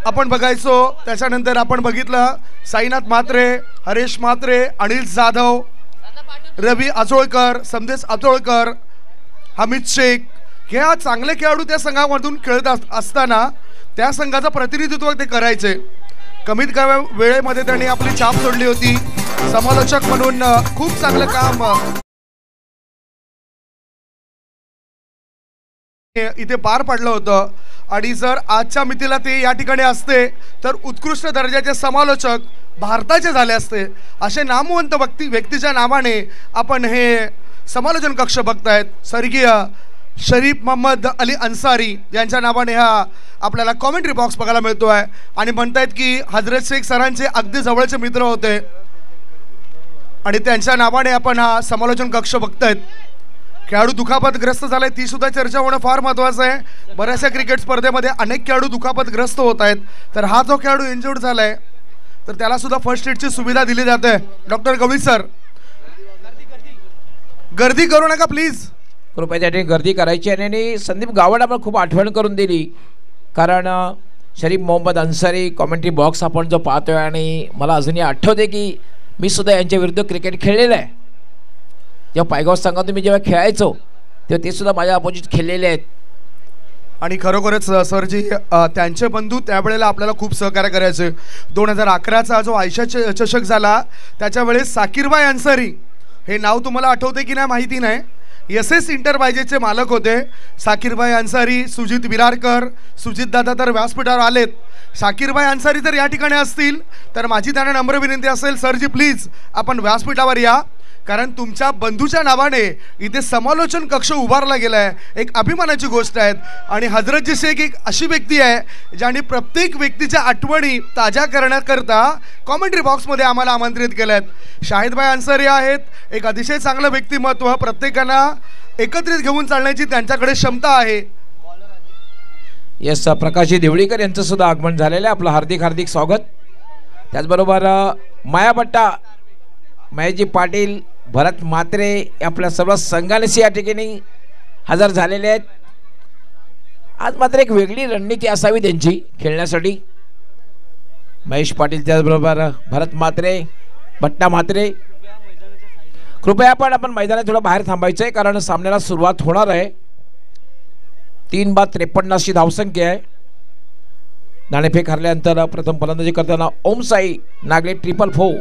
आपण बघायचो. त्याच्यानंतर आपण बघितलं साईनाथ म्हात्रे, हरेश म्हात्रे, अनिल जाधव, रवी आचोळकर, संदेश आचोळकर, हमीद शेख, हे चांगले खेळाडू त्या संघामधून खेळत असताना त्या संघाचं प्रतिनिधित्व ते करायचे. कमीत कमी वेळेमध्ये त्यांनी आपली छाप सोडली होती. समालोचक म्हणून खूप चांगलं काम इथे पार पडलं होतं आणि जर आजच्या मितीला ते या ठिकाणी असते तर उत्कृष्ट दर्जाचे समालोचक भारताचे झाले असते. असे नामवंत व्यक्तीच्या नावाने आपण हे समालोचन कक्ष बघतायत. स्वर्गीय शरीफ मोहम्मद अली अन्सारी यांच्या नावाने हा आपल्याला कॉमेंट्री बॉक्स बघायला मिळतो आहे आणि म्हणतायत की हजरत शेख सरांचे अगदी जवळचे मित्र होते आणि त्यांच्या नावाने आपण हा समालोचन कक्ष बघतायत. खेळाडू दुखापतग्रस्त झालाय ती सुद्धा चर्चा होणं फार महत्त्वाचं आहे. बऱ्याचशा क्रिकेट स्पर्धेमध्ये अनेक खेळाडू दुखापतग्रस्त होत आहेत, तर हा जो खेळाडू इंज्युर्ड झालाय तर त्याला सुद्धा फर्स्ट एडची सुविधा दिली जाते. डॉक्टर गवळी सर, गर्दी करू नका प्लीज. कृपया त्या ठिकाणी गर्दी करायची. आणि संदीप गावडे आपण खूप आठवण करून दिली, कारण शरीफ मोहम्मद अन्सारी कॉमेंट्री बॉक्स आपण जो पाहतोय आणि मला अजूनही आठवते की मी सुद्धा यांच्या विरुद्ध क्रिकेट खेळलेलं आहे. जेव्हा पायगाव संघातून मी जेव्हा खेळायचो तेव्हा ते सुद्धा माझ्या अपोजिट खेळलेले आहेत. आणि खरोखरच सरजी त्यांचे बंधू त्यावेळेला आपल्याला खूप सहकार्य करायचे. 2011चा जो आयशा चषक झाला त्याच्यावेळेस साकीरबाई अन्सारी हे नाव तुम्हाला आठवते की नाही माहिती नाही. SS इंटरप्राइजेसचे मालक होते साकीरबाई अन्सारी. सुजित विरारकर, सुजित दादा तर व्यासपीठावर आलेत. साकीरबाई अन्सारी जर या ठिकाणी असतील तर माझी त्यांना नम्र विनंती असेल, सरजी प्लीज आपण व्यासपीठावर या, कारण तुमच्या बंधूच्या नावाने इथे समालोचन कक्ष उभारला गेला आहे. एक अभिमानाची गोष्ट आहे. आणि हजरतजी शेख एक अशी व्यक्ती आहे ज्यांनी प्रत्येक व्यक्तीच्या आठवणी ताज्या करण्याकरता कॉमेंट्री बॉक्समध्ये आम्हाला आमंत्रित केलं आहे. शाहिदबाई अन्सारी आहेत, एक अतिशय चांगलं व्यक्तिमत्व, प्रत्येकांना एकत्रित घेऊन चालण्याची त्यांच्याकडे क्षमता आहे. यस, प्रकाशजी देवळीकर यांचं सुद्धा आगमन झालेलं आहे. आपलं हार्दिक हार्दिक स्वागत. त्याचबरोबर माया भट्टा, महेशजी पाटील, भरत म्हात्रे आपल्या सर्व संघानेशी या ठिकाणी हजर झालेले आहेत. आज मात्र एक वेगळी रणनीती असावी त्यांची खेळण्यासाठी. महेश पाटील त्याचबरोबर भरत म्हात्रे, भट्टा म्हात्रे, कृपया आपण मैदानात थोडं बाहेर थांबायचं आहे कारण सामन्याला सुरुवात होणार आहे. 3/53 अशी धावसंख्या आहे. नाणेफेक हरल्यानंतर प्रथम फलंदाजी करताना ओमसाई नागले 444.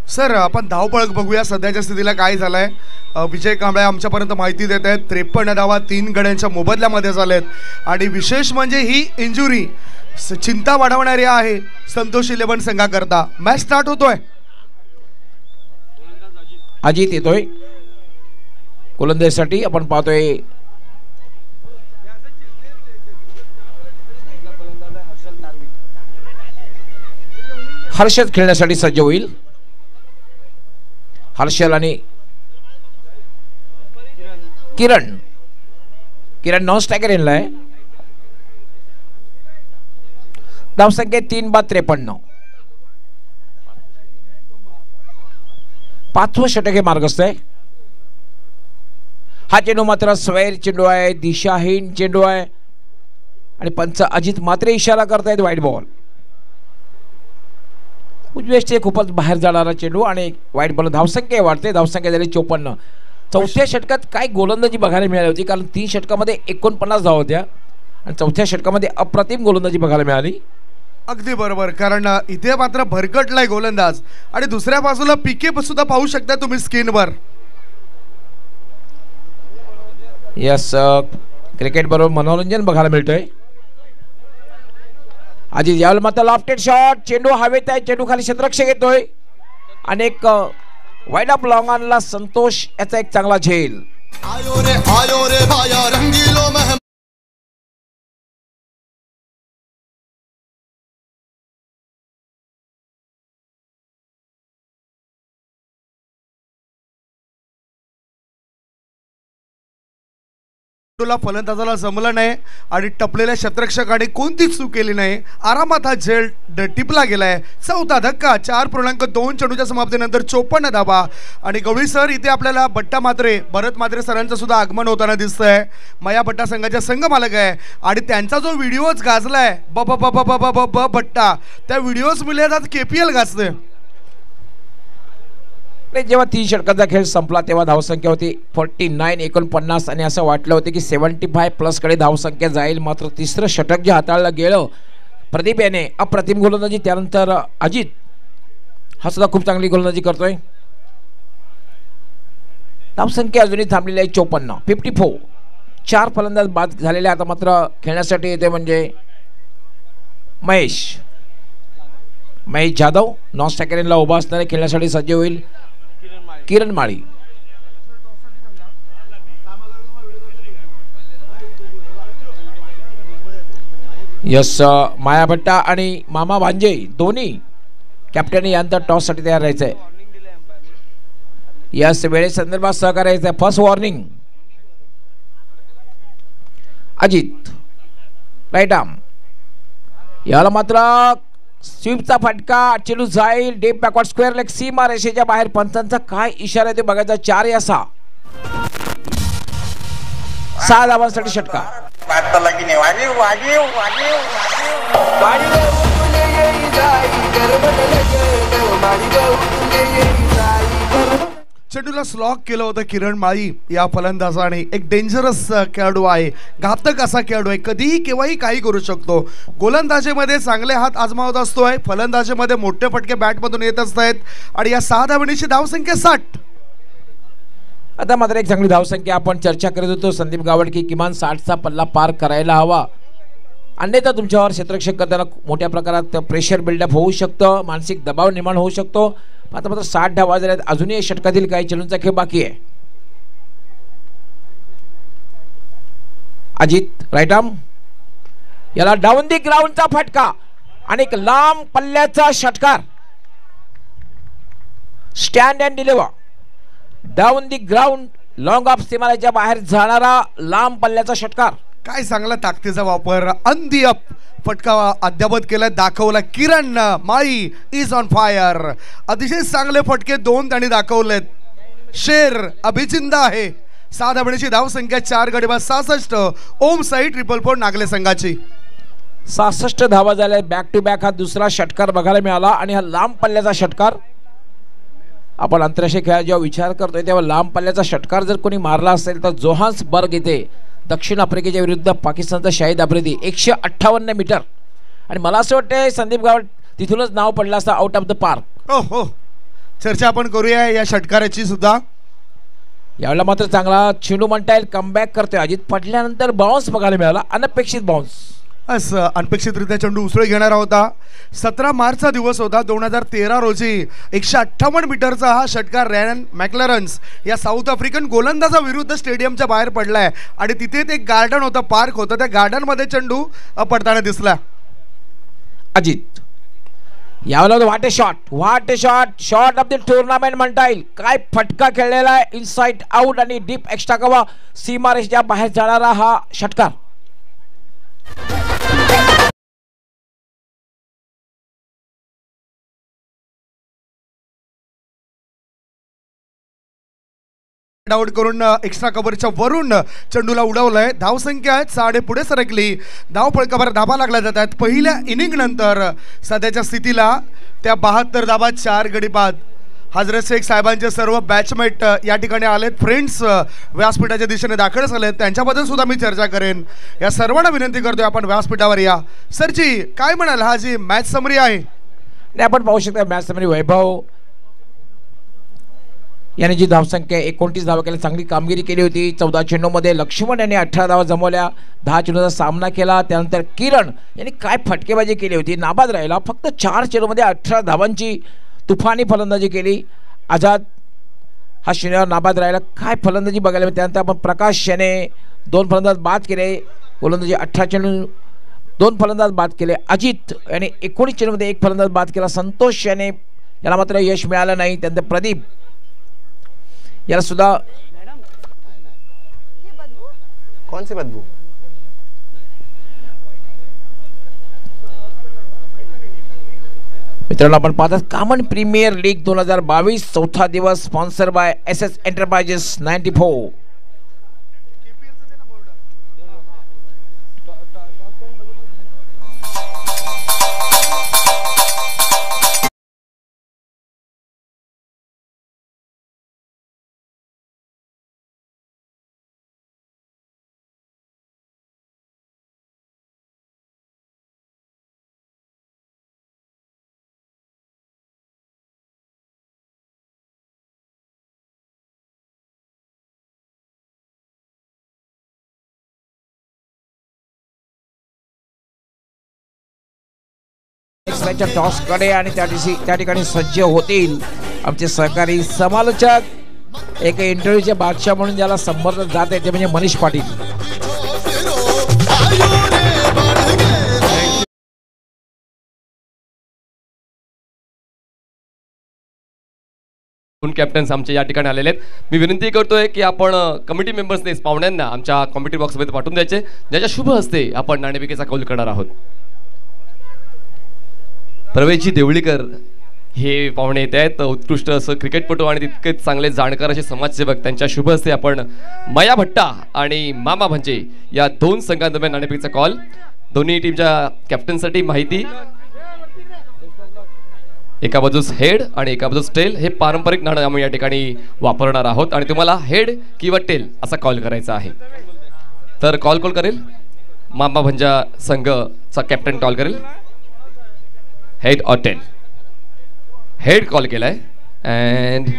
सर आपण धावपळ बघूया सध्याच्या स्थितीला काय झालंय. विजय कांबळे आमच्यापर्यंत माहिती देत आहेत 53 धावा 3 गड्यांच्या मोबदल्यामध्ये झालेत. आणि विशेष म्हणजे ही इंजुरी चिंता वाढवणारी आहे संतोष 11 संघाकरता. मॅच स्टार्ट होतोय. अजित येतोय गोलंदाजीसाठी. आपण पाहतोय हर्षद खेळण्यासाठी सज्ज होईल. हर्षल आणि किरण नॉन स्ट्रायकर येणार आहे. धावसंख्या 3/53. 5वं षटक हे मार्गस्थ आहे. हा चेंडू मात्र स्वैर चेंडू आहे, दिशाहीन चेंडू आहे आणि पंच अजित मात्र इशारा करतायत वाईट बॉल. उजवेशचे खूपच बाहेर जाणारा चेंडू आणि वाईट बॉल. धावसंख्या वाढते. धावसंख्या झाली 54. चौथ्या षटकात काय गोलंदाजी बघायला मिळाली होती, कारण 3 षटकामध्ये 49 धावा होत्या आणि चौथ्या षटकामध्ये अप्रतिम गोलंदाजी बघायला मिळाली. अगदी बरोबर, कारण इथे मात्र भरकटलाय गोलंदाज. आणि दुसऱ्या बाजूला पीके सुद्धा पाहू शकता तुम्ही स्क्रीनवर. यस, क्रिकेट बरोबर मनोरंजन बघायला मिळतंय. आजी यावेळी मात्र लॉफ्टेड शॉट, चेंडू हवेत आहे, चेंडू खाली क्षेत्ररक्षक येतोय आणि एक वाईड ऑफ लॉंग आणला संतोष, याचा एक चांगला झेल. आयो रे भाया रंगीलो मेहमान. फलंदाजाला जमलं नाही आणि टपलेल्या क्षेत्ररक्षकाने कोणतीच चूक केली नाही. आरामात हा झेल टिपला गेलाय. चौथा धक्का. 4.2 चेंडूच्या समाप्तीनंतर 54 धावा. आणि गवळी सर इथे आपल्याला भट्टा म्हात्रे, भरत म्हात्रे सरांचं सुद्धा आगमन होताना दिसतंय. माया भट्टा संघाच्या संघ मालक आहे आणि त्यांचा जो व्हिडिओच गाजलाय ब ब ब ब ब ब ब भट्टा, त्या व्हिडिओज मिळतात KPL गाजते. जेव्हा 3 षटकाचा खेळ संपला तेव्हा धावसंख्या होती 49 49 आणि असं वाटलं होतं की 75+ कडे धावसंख्या जाईल. मात्र तिसरं षटक जे हाताळलं गेलं प्रदीप याने अप्रतिम गोलंदाजी. त्यानंतर अजित हा सुद्धा खूप चांगली गोलंदाजी करतोय. धावसंख्या अजूनही थांबलेली आहे 54 54. 4 फलंदाज बाद झालेले. आता मात्र खेळण्यासाठी येते म्हणजे महेश जाधव. नॉन स्ट्रायकरला उभा असणारे खेळण्यासाठी सज्ज होईल किरण माळी. यस माया भट्टा आणि मामा भांजे दोन्ही कॅप्टन यांचा टॉस साठी तयार राहायचं आहे. यस वेळेसंदर्भात सहकार्याचं आहे. First warning Ajit right arm. याला मात्र स्वीपचा फटका. चेंडू जाईल डीप बॅकवर्ड स्क्वेअर लेग सीमा रेषेच्या बाहेर. पंचांचा काय इशारा आहे ते बघायचा. 4 या 6 धावांसाठी षटकार. चेंडूला स्लॉक केलं होतं किरण माळी या फलंदाजाने. एक डेंजरस खेळाडू आहे, घातक असा खेळाडू आहे, कधीही केव्हाही काही करू शकतो. गोलंदाजीमध्ये चांगले हात आजमावत असतोय, फलंदाजीमध्ये मोठे फटके बॅटमधून येत असत आहेत. आणि या 6 धावांची धावसंख्या 60. आता मात्र एक चांगली धावसंख्या आपण चर्चा करत होतो. संदीप गावड की किमान 60चा पल्ला पार करायला हवा, अन्यथा तुमच्यावर क्षेत्ररक्षक करताना मोठ्या प्रकारात प्रेशर बिल्डअप होऊ शकतं, मानसिक दबाव निर्माण होऊ शकतो. आता मात्र 60 धावा झाल्यात. अजूनही षटकातील काही चेंडूंचा खेळ बाकी आहे. Ajit right arm. याला डाऊन दी ग्राउंडचा फटका आणि एक लांब पल्ल्याचा षटकार. Stand and deliver. Down the ground long off सीमारेच्या बाहेर जाणारा लांब पल्ल्याचा षटकार. काय चांगला ताकदीचा वापर. अंधी अप फटका अद्यावत केला, दाखवला. किरण माळी इज ऑन फायर. अतिशय चांगले फटके 2 त्यांनी दाखवलेत. शेर अभिचिंद आहे. 6 धावांची धावसंख्या 4 गडी बाद 66. ओम साई 444 नागले संघाची. 66 धावा झाल्या. बॅक टू बॅक हा दुसरा षटकार बघायला मिळाला आणि हा लांब पल्ल्याचा षटकार. आपण आंतरराष्ट्रीय खेळात जेव्हा विचार करतोय तेव्हा लांब पल्ल्याचा षटकार जर कोणी मारला असेल तर जोहान्सबर्ग येथे दक्षिण आफ्रिकेच्या विरुद्ध पाकिस्तानचा शाहिद आफ्रिदी 158 मीटर. आणि मला असं वाटतं संदीप गावड तिथूनच नाव पडलं असतं आउट ऑफ द पार्क. हो, चर्चा आपण करूया या षटकाराची सुद्धा. यावेळेला मात्र चांगला चेंडू म्हणता येईल. कमबॅक करतोय अजित. पडल्यानंतर बाउन्स बघायला मिळाला, अनपेक्षित बाउन्स. असं अनपेक्षितरित्या चेंडू उसळी घेणारा होता. 17 मार्चचा दिवस होता 2013 रोजी. 158 मीटरचा हा षटकार रॅन मॅक्लॅरन्स या साऊथ आफ्रिकन गोलंदाजाविरुद्ध स्टेडियमच्या बाहेर पडलाय. आणि तिथे ते गार्डन होतं, पार्क होतं, त्या गार्डनमध्ये चेंडू पडताना दिसला. अजित यावेळेला what A shot of the tournament म्हणता येईल. काय फटका खेळलेला आहे. इनसाइड आउट आणि डीप एक्स्ट्रा कव्हर सीमारेषेच्या बाहेर जाणारा हा षटकार. आउट करून एक्स्ट्रा कव्हरच्या वरून चेंडूला उडवलंय. धावसंख्या आहेत 6 पुढे सरकली. धाव फळकावर धाबा लागल्या जातात. पहिल्या इनिंग नंतर सध्याच्या स्थितीला त्या 72 धाबा 4 गडी बाद. हजरत शेख साहेबांचे सर्व बॅचमेट या ठिकाणी आलेत. फ्रेंड्स व्यासपीठाच्या दिशेने दाखल झालेत, त्यांच्याबद्दल सुद्धा मी चर्चा करेन. या सर्वांना विनंती करतोय आपण व्यासपीठावर या. सरजी काय म्हणाल, हा जी मॅच समरी आहे आपण पाहू शकता. मॅच समरी वैभव याने जी धावसंख्या 29 धावा केल्या, चांगली कामगिरी केली होती. 14 चेंडूमध्ये लक्ष्मण यांनी 18 धावा जमवल्या, 10 चेंडूचा सामना केला. त्यानंतर किरण यांनी काय फटकेबाजी केली होती, नाबाद राहिला. फक्त 4 चेंडूमध्ये 18 धावांची तुफानी फलंदाजी केली. आझाद हा शनिवार नाबाद राहिला. काय फलंदाजी बघायला मिळते. त्यानंतर आपण प्रकाश याने 2 फलंदाज बाद केले. गोलंदाजी 18 चेंडू 2 फलंदाज बाद केले. अजित याने 19 चेंडूमध्ये 1 फलंदाज बाद केला. संतोष याने याला मात्र यश मिळालं नाही. त्यानंतर प्रदीप याला सुद्धा कौन सी बदबू. मित्रांनो आपण पाहतात कॉमन प्रीमियर लीग 2022 चौथा दिवस स्पॉन्सर बाय SS एंटरप्राइजेस 94. एक्सच्या टॉसकडे आणि त्या ठिकाणी सज्ज होतील आमचे सहकारी समालोचक. एक इंटरव्ह्यूचे बादशाह म्हणून ज्याला संबोधलं जात आहे ते म्हणजे मनीष पाटील. कॅप्टन्स आमचे या ठिकाणी आलेले आहेत. मी विनंती करतोय की आपण कमिटी मेंबर्सने पाहुण्यांना आमच्या कॉमेंट्री बॉक्समध्ये पाठवून द्यायचे, ज्याच्या शुभ हस्ते आपण नाणेफेकीचा कौल करणार आहोत. प्रवेशजी देवळीकर हे पाहुणे येत आहेत. उत्कृष्ट असं क्रिकेटपटू आणि तितकेच चांगले जाणकार असे समाजसेवक. त्यांच्या शुभ हस्ते आपण मया भट्टा आणि मामा भंजे या दोन संघांदरम्यान नाणेफेकीचा कॉल. दोन्ही टीमच्या कॅप्टनसाठी माहिती. एका बाजूस हेड आणि एका बाजूस टेल हे पारंपरिक नाणं आम्ही या ठिकाणी वापरणार आहोत आणि तुम्हाला हेड किंवा टेल असा कॉल करायचा आहे. तर कॉल करेल मामा भंजा संघचा कॅप्टन कॉल करेल हेड और टेल. हेड कॉल केलाय अँड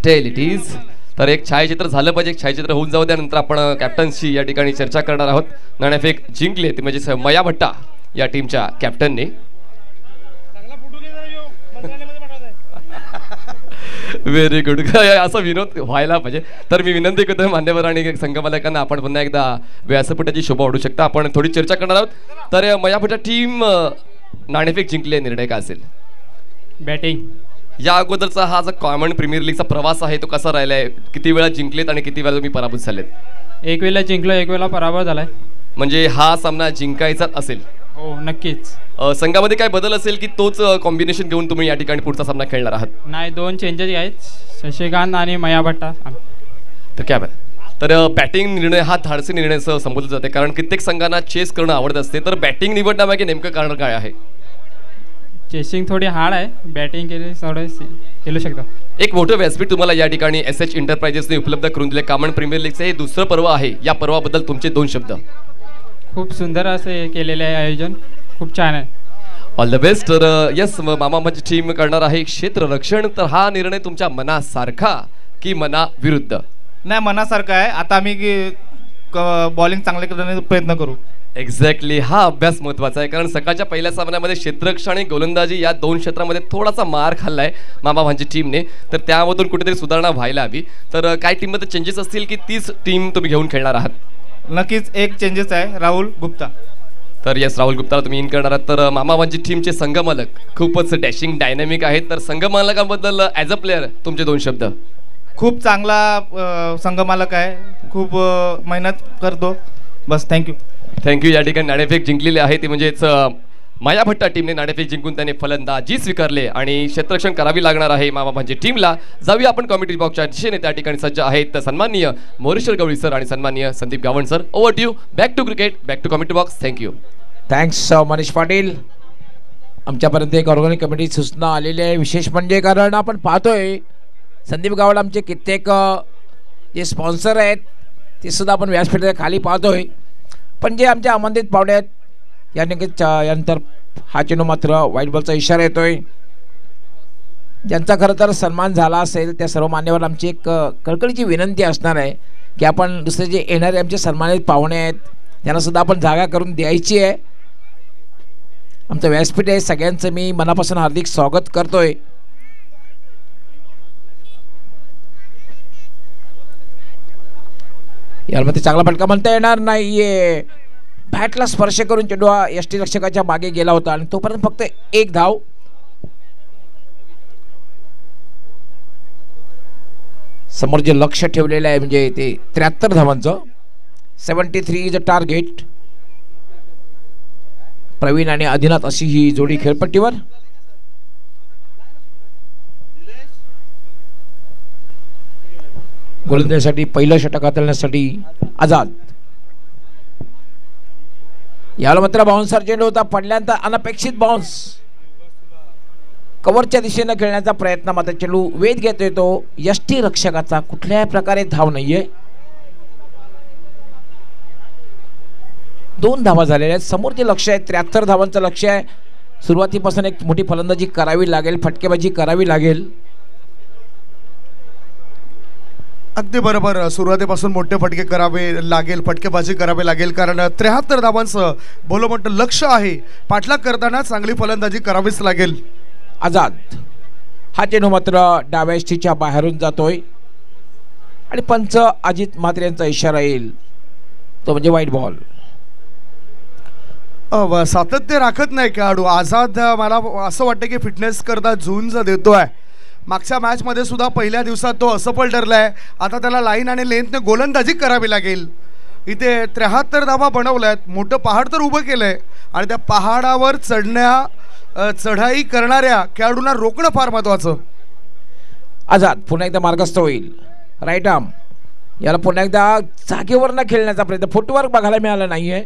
टेल इट इज. तर एक छायाचित्र झालं पाहिजे, एक छायाचित्र होऊन जाऊ त्यानंतर आपण कॅप्टन्सची या ठिकाणी चर्चा करणार आहोत. नाणेफेक जिंकले ते म्हणजे मया भट्टा या टीमच्या कॅप्टनने. Very good. असा विनोद व्हायला पाहिजे. तर मी विनंती करतोय मान्यवर आणि संघमालकांना आपण पुन्हा एकदा व्यासपीठाची शोभा वाढू शकता. आपण थोडी चर्चा करणार आहोत. तर मया भट्टा टीम नाणेफेक जिंकले, निर्णय काय असेल? बॅटिंग. या अगोदरचा हा जो कॉमन प्रीमियर लीगचा प्रवास आहे तो कसा राहिलाय? किती वेळा जिंकलेत आणि किती वेळा तुम्ही पराभूत झालेत? एक वेळा जिंकलो, एक वेळा पराभव झालाय. म्हणजे हा सामना जिंकायचा असेल? हो नक्कीच. संघामध्ये काय बदल असेल की तोच कॉम्बिनेशन घेऊन तुम्ही या ठिकाणी पुढचा सामना खेळणार आहात? नाही, दोन चेंजेस आहेत, शशिकांत आणि मया भट्टा. तर काय तर बॅटिंग निर्णय हा धाडसी निर्णय असं संबोधलं जाते, कारण कित्येक संघांना चेस करणं आवडत असते. तर बॅटिंग निवडण्यामागे नेमकं कारण काय आहे? चेसिंग थोडी हार्ड आहे, बॅटिंग केली थोडं खेळू शकतो. एक मोठं व्यासपीठ तुम्हाला या ठिकाणी SH एंटरप्राइजेसने उपलब्ध करून दिले. कॉमन प्रीमियर लीगचे हे दुसरं पर्व आहे. या पर्वाबद्दल तुमचे दोन शब्द. खूप सुंदर असे केलेले आहे आयोजन, खूप छान आहे. All the best. तर यस, मामा माझी टीम करणार आहे क्षेत्ररक्षण. तर हा निर्णय तुमच्या मनासारखा की मनाविरुद्ध? नाही, मनासारखा आहे. आता आम्ही बॉलिंग चांगल्या करण्याचा प्रयत्न करू. एक्झॅक्टली, हा अभ्यास महत्त्वाचा आहे, कारण सकाळच्या पहिल्या सामन्यामध्ये क्षेत्ररक्षण आणि गोलंदाजी या दोन क्षेत्रामध्ये थोडासा मार खाल्लाय मामा भांजी टीमने. तर त्यामधून कुठेतरी सुधारणा व्हायला हवी. तर काही टीममध्ये चेंजेस असतील की तीच टीम तुम्ही घेऊन खेळणार आहात? नक्कीच एक चेंजेस आहे, राहुल गुप्ता. तर यस, राहुल गुप्ताला तुम्ही इन करणार आहात. तर मामा भांजी टीमचे संघमालक खूपच डॅशिंग डायनॅमिक आहेत. तर संघमालकांबद्दल ॲज अ प्लेअर तुमचे दोन शब्द. खूप चांगला संघमालक आहे, खूप मेहनत करतो. बस, थँक्यू. थँक्यू. या ठिकाणी नाणेफेक जिंकलेली आहे ती म्हणजेच माया भट्टा टीमने नाणेफेक जिंकून त्याने फलंदाजी स्वीकारले आणि क्षेत्ररक्षण करावी लागणार आहे मामा भांजे टीमला. जाऊया आपण कॉमेंट्री बॉक्सच्या दिशेने. त्या ठिकाणी सज्ज आहेत सन्माननीय मोरेश्वर गवळी सर आणि सन्माननीय Sandeep Gawan sir. Over to you. Back to cricket, back to commentary box. Thank you. Thanks Manish Patil. आमच्यापर्यंत एक ऑर्गॅनिक कमिटी सूचना आलेली आहे. विशेष म्हणजे कारण आपण पाहतोय संदीप गावड आमचे कित्येक जे स्पॉन्सर आहेत ते सुद्धा आपण व्यासपीठाच्या खाली पाहतोय. पण जे आमच्या आमंत्रित पाहुणे आहेत यानंतर हा चेंडू मात्र व्हाईट बॉलचा इशारा येतोय. ज्यांचा खरं तर सन्मान झाला असेल त्या सर्व मान्यवर आमची एक कळकळीची विनंती असणार आहे की आपण दुसरे जे येणारे आमचे सन्मानित पाहुणे आहेत त्यांना सुद्धा आपण जागा करून द्यायची आहे. आमचं व्यासपीठ आहे, सगळ्यांचं मी मनापासून हार्दिक स्वागत करतोय. यामध्ये चांगला फटका म्हणता येणार नाहीये. बॅटला स्पर्श करून चेंडू हा यष्टी रक्षकाच्या मागे गेला होता आणि तोपर्यंत फक्त एक धाव. समोर जे लक्ष ठेवलेलं आहे म्हणजे ते 73 धावांचं. 73 इज अ टार्गेट. प्रवीण आणि आदिनाथ अशी ही जोडी खेळपट्टीवर. गोलंदाजीसाठी पहिलं षटक हाताळण्यासाठी आझाद. याला मात्र बाउन्सर चेंडू होता, पडल्यानंतर अनपेक्षित बाउन्स. कव्हरच्या दिशेनं खेळण्याचा प्रयत्न, मात्र चेंडू वेध घेतोय तो यष्टी रक्षकाचा. कुठल्याही प्रकारे धाव नाहीये. 2 धावा झालेल्या आहेत. समोर जे लक्ष आहे 73 धावांचं लक्ष आहे. सुरुवातीपासून एक मोठी फलंदाजी करावी लागेल, फटकेबाजी करावी लागेल. अगदी बरोबर. सुरुवातीपासून मोठे फटके करावे लागेल, फटकेबाजी करावी लागेल, कारण 73 धावांचं बोलो मोठं लक्ष आहे. पाठलाग करताना चांगली फलंदाजी करावीच लागेल. आझाद हा चेंडू मात्र डाव्या यष्टीच्या बाहेरून जातोय आणि पंच अजित म्हात्रे यांचा इशारा येईल, तो म्हणजे वाईट बॉल. सातत्य राखत नाही खेळाडू आझाद. मला असं वाटतं की फिटनेस करता झुंज देतोय. मागच्या मॅचमध्ये सुद्धा पहिल्या दिवसात तो असफल ठरलाय. आता त्याला लाईन आणि लेंथने गोलंदाजी करावी लागेल. इथे 73 धावा बनवल्यात, मोठं पहाड तर उभं केलंय आणि त्या पहाडावर चढाई करणाऱ्या खेळाडूंना रोखणं फार महत्वाचं. आझाद पुन्हा एकदा मार्गस्थ होईल. राईट आर्म याला पुन्हा एकदा जागेवर न खेळण्याचा प्रयत्न. फुटवर्क बघायला मिळालं नाहीये.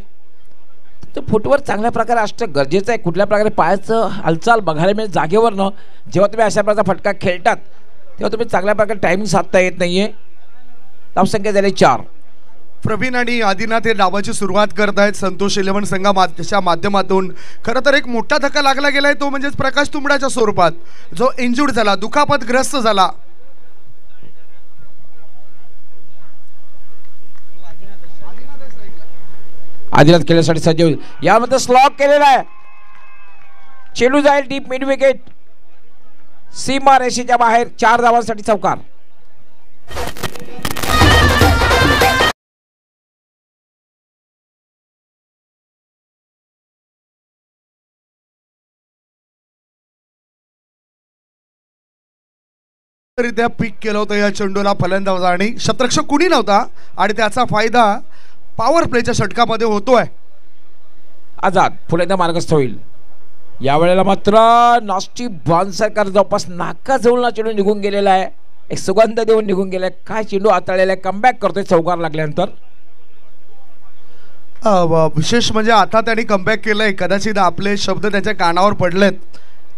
तर फुटवर्क चांगल्या प्रकारे असणं गरजेचं आहे. कुठल्या प्रकारे पायाचं हालचाल बघायला मिळेल जागेवरनं. जेव्हा तुम्ही अशा प्रकारचा फटका खेळतात तेव्हा तुम्ही चांगल्या प्रकारे टायमिंग साधता येत नाहीये. धावसंख्या झाली 4. प्रवीण आणि आदिनाथ हे डावाची सुरुवात करतायत संतोष 11 संघाच्या माध्यमातून. खरं तर एक मोठा धक्का लागला गेलाय, तो म्हणजे प्रकाश तुंबडाच्या स्वरूपात, जो इंजुर्ड झाला, दुखापतग्रस्त झाला. आदिनाथ खेळण्यासाठी सज्ज होईल. यामध्ये स्लॉक केलेला आहे. चेंडू जाईल डीप मिड विकेट, सीमा रेषेच्या बाहेर. 4 धावांसाठी चौकार. रित्या पीक केलं होतं या चेंडूला फलंदाज आणि शतरक्षक कुणी नव्हता आणि त्याचा फायदा पॉवर प्लेच्या षटकामध्ये होतोय. आझाद पुढे एकदा मार्गस्थ होईल. यावेळेला मात्र नॉस्टी बॉन्सरकर जवळपास नाकाजवळून चेंडू निघून गेलेला आहे. एक सुगंध देऊन निघून गेलाय. काय चेंडू हाताळलेला आहे. कमबॅक करतोय चौकार लागल्यानंतर. विशेष म्हणजे आता त्यांनी कमबॅक केलंय. कदाचित आपले शब्द त्याच्या कानावर पडलेत.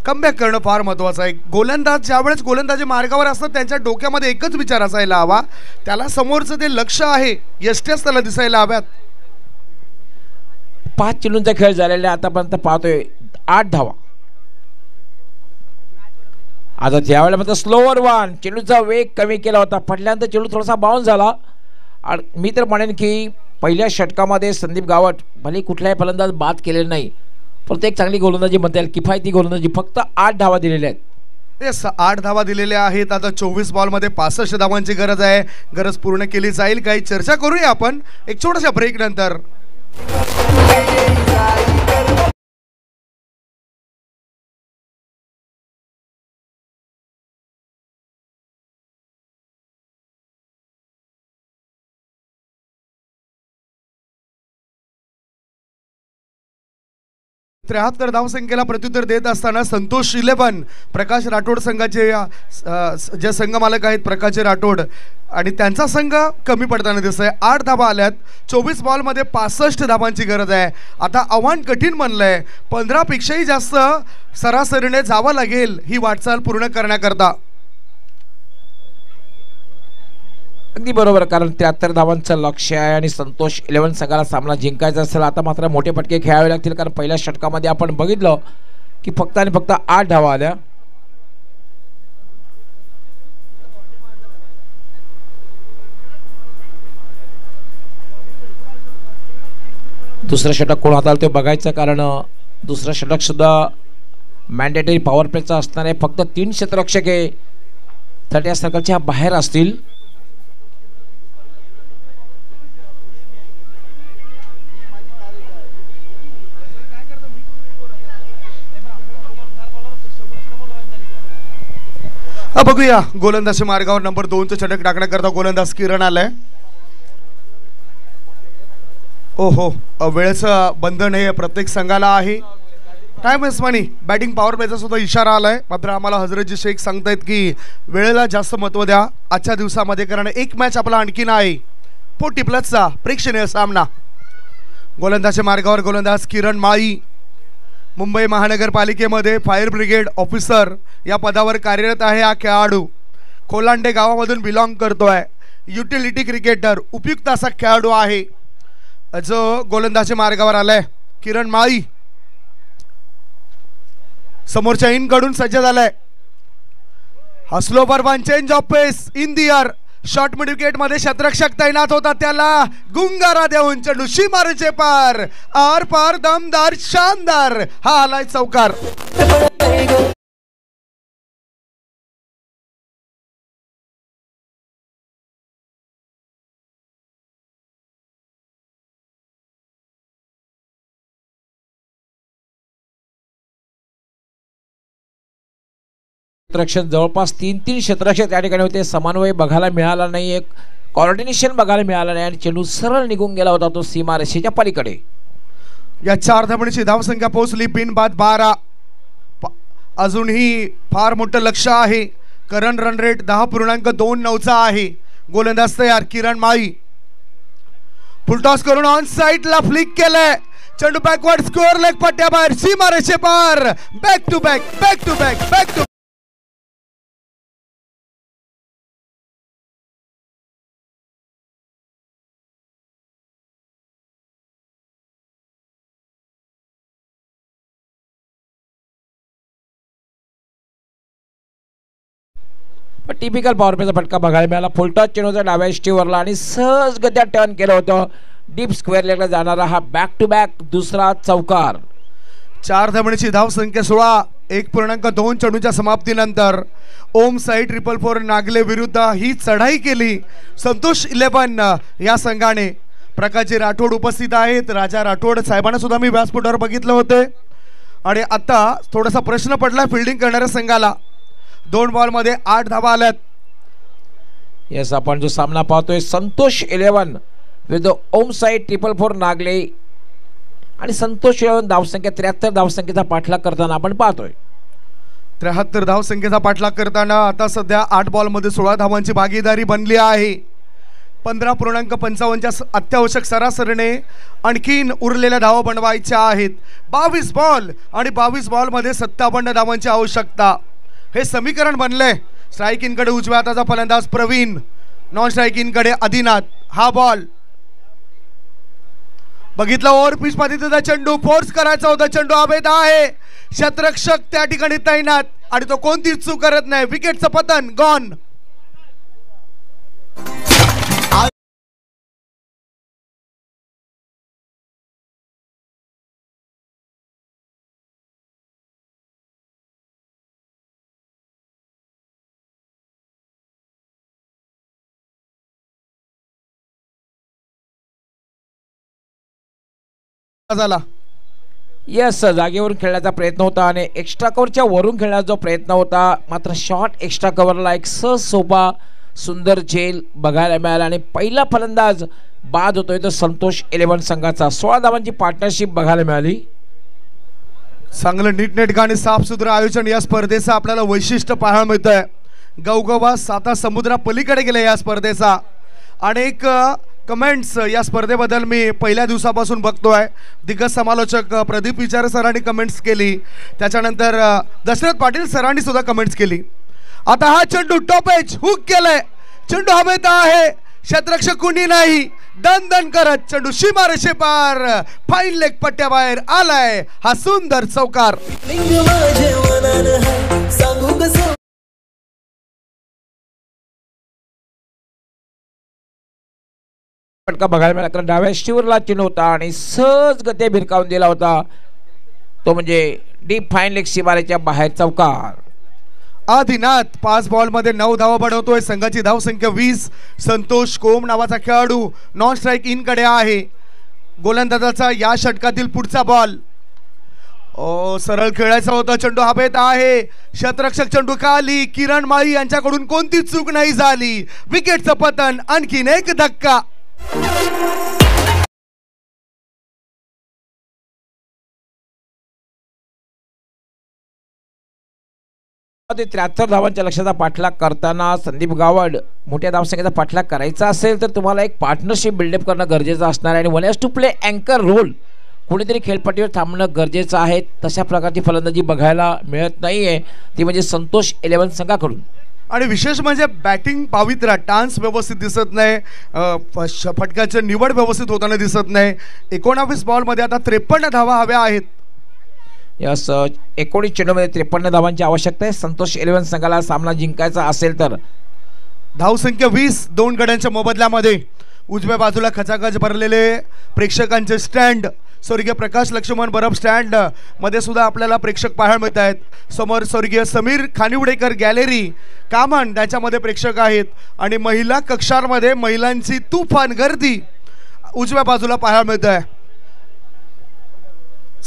कमबॅक करणं फार महत्त्वाचं आहे. गोलंदाज ज्यावेळेस गोलंदाजी मार्गावर असतात त्यांच्या डोक्यामध्ये एकच विचार असायला हवा, त्याला समोरचं ते लक्ष आहे, यष्ट्याच त्याला दिसायला हव्यात. 5 चेंडूंचा खेळ झालेला आहे. आतापर्यंत पाहतोय 8 धावा. आता त्यावेळेला मात्र स्लोवर वन, चेंडूचा वेग कमी केला होता. पडल्यानंतर चेंडू थोडासा बाउन्स झाला. आणि मी तर म्हणेन की पहिल्या षटकामध्ये संदीप गावट भले कुठलाही फलंदाज बाद केलेला नाही, फक्त एक चांगली गोलंदाजी म्हणता येईल, किफायती गोलंदाजी. फक्त 8 धावा दिलेल्या आहेत. येस, 8 धावा दिलेल्या आहेत. आता 24 बॉलमध्ये 65 धावांची गरज आहे. गरज पूर्ण केली जाईल. काही चर्चा करूया आपण एक छोट्याशा ब्रेक नंतर. त्र्याहत्तर धावसंख्येला प्रत्युत्तर देत असताना संतोष 11 प्रकाश राठोड संघाचे जे संघ मालक आहेत प्रकाश राठोड आणि त्यांचा संघ कमी पडताना दिसतोय. 8 धावा आल्यात. 24 बॉलमध्ये 65 धावांची गरज आहे. आता आव्हान कठीण बनलंय. 15 पेक्षाही जास्त सरासरीने जावं लागेल ही वाटचाल पूर्ण करण्याकरता. अगदी बरोबर, कारण 73 धावांचं लक्ष आहे आणि संतोष 11 संघाला सामना जिंकायचा असेल. आता मात्र मोठे फटके खेळावे लागतील, कारण पहिल्या षटकामध्ये आपण बघितलं की फक्त आणि फक्त 8 धावा आल्या. दुसरं षटक कोण हाताळतं ते बघायचं, कारण दुसरं षटक सुद्धा मॅन्डेटरी पॉवर प्लेचा असणार आहे. फक्त 3 क्षेत्ररक्षक हे 30 सर्कलच्या बाहेर असतील. बघूया गोलंदाजी मार्गावर नंबर 2चं षटक टाकण्याकरता गोलंदाज किरण आलाय. ओहो, वेळेचं बंधन हे प्रत्येक संघाला आहे. Time is money. Batting power प्लेचा सुद्धा इशारा आलाय. मात्र आम्हाला हजरतजी शेख सांगतायत की वेळेला जास्त महत्त्व द्या आजच्या दिवसामध्ये, कारण एक मॅच आपला आणखीन आहे. 40 प्लसचा प्रेक्षणीय सामना. गोलंदाजी मार्गावर गोलंदाज किरण माळी, मुंबई महानगरपालिकेमध्ये फायर ब्रिगेड ऑफिसर या पदावर कार्यरत आहे. हा खेळाडू कोलांडे गावामधून बिलॉंग करतोय. युटिलिटी क्रिकेटर, उपयुक्त असा खेळाडू आहे जो गोलंदाजी मार्गावर आलाय. किरण माळी समोरच्या इन कडून सज्ज झालाय. हसलो बर्बान change of pace in the air. Short mid wicket मध्ये शतरक्षक तैनात होता, त्याला गुंगारा देऊन चेंडू सीमारेषे पार, आर पार, दमदार, शानदार, हा आलाय चौकार. क्षेत्ररक्षक जवळपास 3-3 क्षेत्ररक्षक त्या ठिकाणी होते. समन्वय बघायला मिळाला नाही, एक कोऑर्डिनेशन बघायला मिळालं नाही आणि चेंडू सरळ निघून गेला होता तो सीमारेषेच्या पलीकडे. या 4 धावांची धावसंख्या पोहोचली. बिन बाद 12. अजूनही फार मोठं लक्ष आहे. करंट रन रेट 10.29चा आहे. गोलंदाज तयार किरण माळी. फुलटॉस करून ऑन साइडला फ्लिक केलंय. चेंडू बॅकवर्ड स्कोअर लेग पट्ट्याबाहेर, सीमारेषे पार. Back to back, back to back, back to typical power प्लेचा फटका बघायला मिळाला. फुलटॉस चेंडूचा डाव्या स्टीवरला आणि सहज गत्या टर्न केलं होतं. डीप स्क्वेअर लेगला जाणारा हा बॅक टू बॅक दुसरा चौकार. 4 धावांची धावसंख्या 16. 1.2 चेंडूच्या समाप्तीनंतर ओम साई 444 नागले विरुद्ध ही चढाई केली संतोष 11 या संघाने. प्रकाशजी राठोड उपस्थित आहेत. राजा राठोड साहेबांना सुद्धा मी व्यासपीठावर बघितलं होते. आणि आता थोडासा प्रश्न पडला फिल्डिंग करणाऱ्या संघाला. 2 बॉलमध्ये 8 धावा आल्यात. येस, आपण जो सामना पाहतोय संतोष 11 विरुद्ध ओम साई 444 नागले आणि संतोष 11 धावसंख्या 73 धावसंख्येचा पाठलाग करताना आपण पाहतोय. 73 धावसंख्येचा पाठलाग करताना आता सध्या 8 बॉलमध्ये 16 धावांची भागीदारी बनली आहे. 15.55च्या अत्यावश्यक सरासरीने आणखीन उरलेल्या धावा बनवायच्या आहेत. 22 बॉल आणि 22 बॉलमध्ये 57 धावांची आवश्यकता. हे समीकरण बनले. स्ट्राईक इनकडे उजव्या हाताचा फलंदाज प्रवीण, नॉन स्ट्राईक इनकडे आदिनाथ. हा बॉल बघितला ओव्हर पिच मध्ये त्याचा चेंडू फोर्स करायचा होता. चेंडू हवेत आहे. क्षेत्ररक्षक त्या ठिकाणी तैनात आणि तो कोणतीच चूक करत नाही. विकेटचं पतन गॉन. झाला. यस, जागेवरून खेळण्याचा प्रयत्न होता आणि एक्स्ट्रा कव्हरच्या वरून खेळण्याचा जो प्रयत्न होता, मात्र शॉर्ट एक्स्ट्रा कव्हरला एक सहज सोपा सुंदर झेल बघायला मिळाला आणि पहिला फलंदाज बाद होतोय तो संतोष 11 संघाचा. 16 धावांची पार्टनरशिप बघायला मिळाली. चांगलं नीटनेटकं आणि साफसुथरं आयोजन या स्पर्धेचं आपल्याला वैशिष्ट्य पाहायला मिळतंय. गवगवा 7 समुद्रा पलीकडे गेले या स्पर्धेचा. अनेक कमेंट्स या स्पर्धेबद्दल मी पहिल्या दिवसापासून बघतोय. दिग्गज समालोचक प्रदीप विचारे सरांनी कमेंट्स केली, त्याच्यानंतर दशरथ पाटील सरांनी सुद्धा कमेंट्स केली. आता हा चेंडू टॉप एज हुक केलाय. चेंडू हवेत आहे. क्षेत्ररक्षक कुणी नाही. दन दन करत चेंडू सीमारेषे पार, फाईन लेग पट्ट्याबाहेर आलाय. हा सुंदर चौकार. फटका बघायला मिळाला कारण डाव्या स्टीवरला चेंडू होता आणि सहज गती भिरकावून दिला होता तो म्हणजे डीप फाईन लेग सीमारेच्या बाहेर चौकार. आदिनाथ 5 बॉलमध्ये 9 धावा बनवतोय. संघाची धावसंख्या 20. संतोष कोम नावाचा खेळाडू नॉन स्ट्राईक इनकडे आहे. गोलंदाजाचा या षटकातील पुढचा बॉल सरळ खेळायचा होता. चेंडू हवेत आहे. क्षेत्ररक्षक चेंडू खाली. किरण माळी यांच्याकडून कोणतीच चूक नाही झाली. विकेटचं पतन. आणखीन एक धक्का. 73 धावांच्या लक्ष्याचा पाठलाग करताना संदीप गावड मोठ्या धावसंख्येचा पाठलाग करायचा असेल तर तुम्हाला एक पार्टनरशिप बिल्डअप करणं गरजेचं असणार आहे आणि वन हॅज टू प्ले अँकर रोल. कोणीतरी खेळपट्टीवर थांबणं गरजेचं आहे. तशा प्रकारची फलंदाजी बघायला मिळत नाहीये ती म्हणजे संतोष 11 संघाकडून. आणि विशेष म्हणजे बॅटिंग पावित्र्य टान्स व्यवस्थित दिसत नाही. फटक्याची निवड व्यवस्थित होताना दिसत नाही. 19 बॉलमध्ये आता 53 धावा हव्या आहेत. यस, 19 चेंडूमध्ये 53 धावांची आवश्यकता आहे संतोष 11 संघाला सामना जिंकायचा असेल तर. धावसंख्या 20 दोन गड्यांच्या मोबदल्यामध्ये. उजव्या बाजूला खचाखच भरलेले प्रेक्षकांचे स्टँड स्वर्गीय प्रकाश लक्ष्मण बरफ स्टँड मध्ये सुद्धा आपल्याला प्रेक्षक पाहायला मिळत आहेत. समोर स्वर्गीय समीर खानिवडेकर गॅलरी कामन त्याच्यामध्ये प्रेक्षक आहेत आणि महिला कक्षांमध्ये महिलांची तुफान गर्दी उजव्या बाजूला पाहायला मिळत आहे.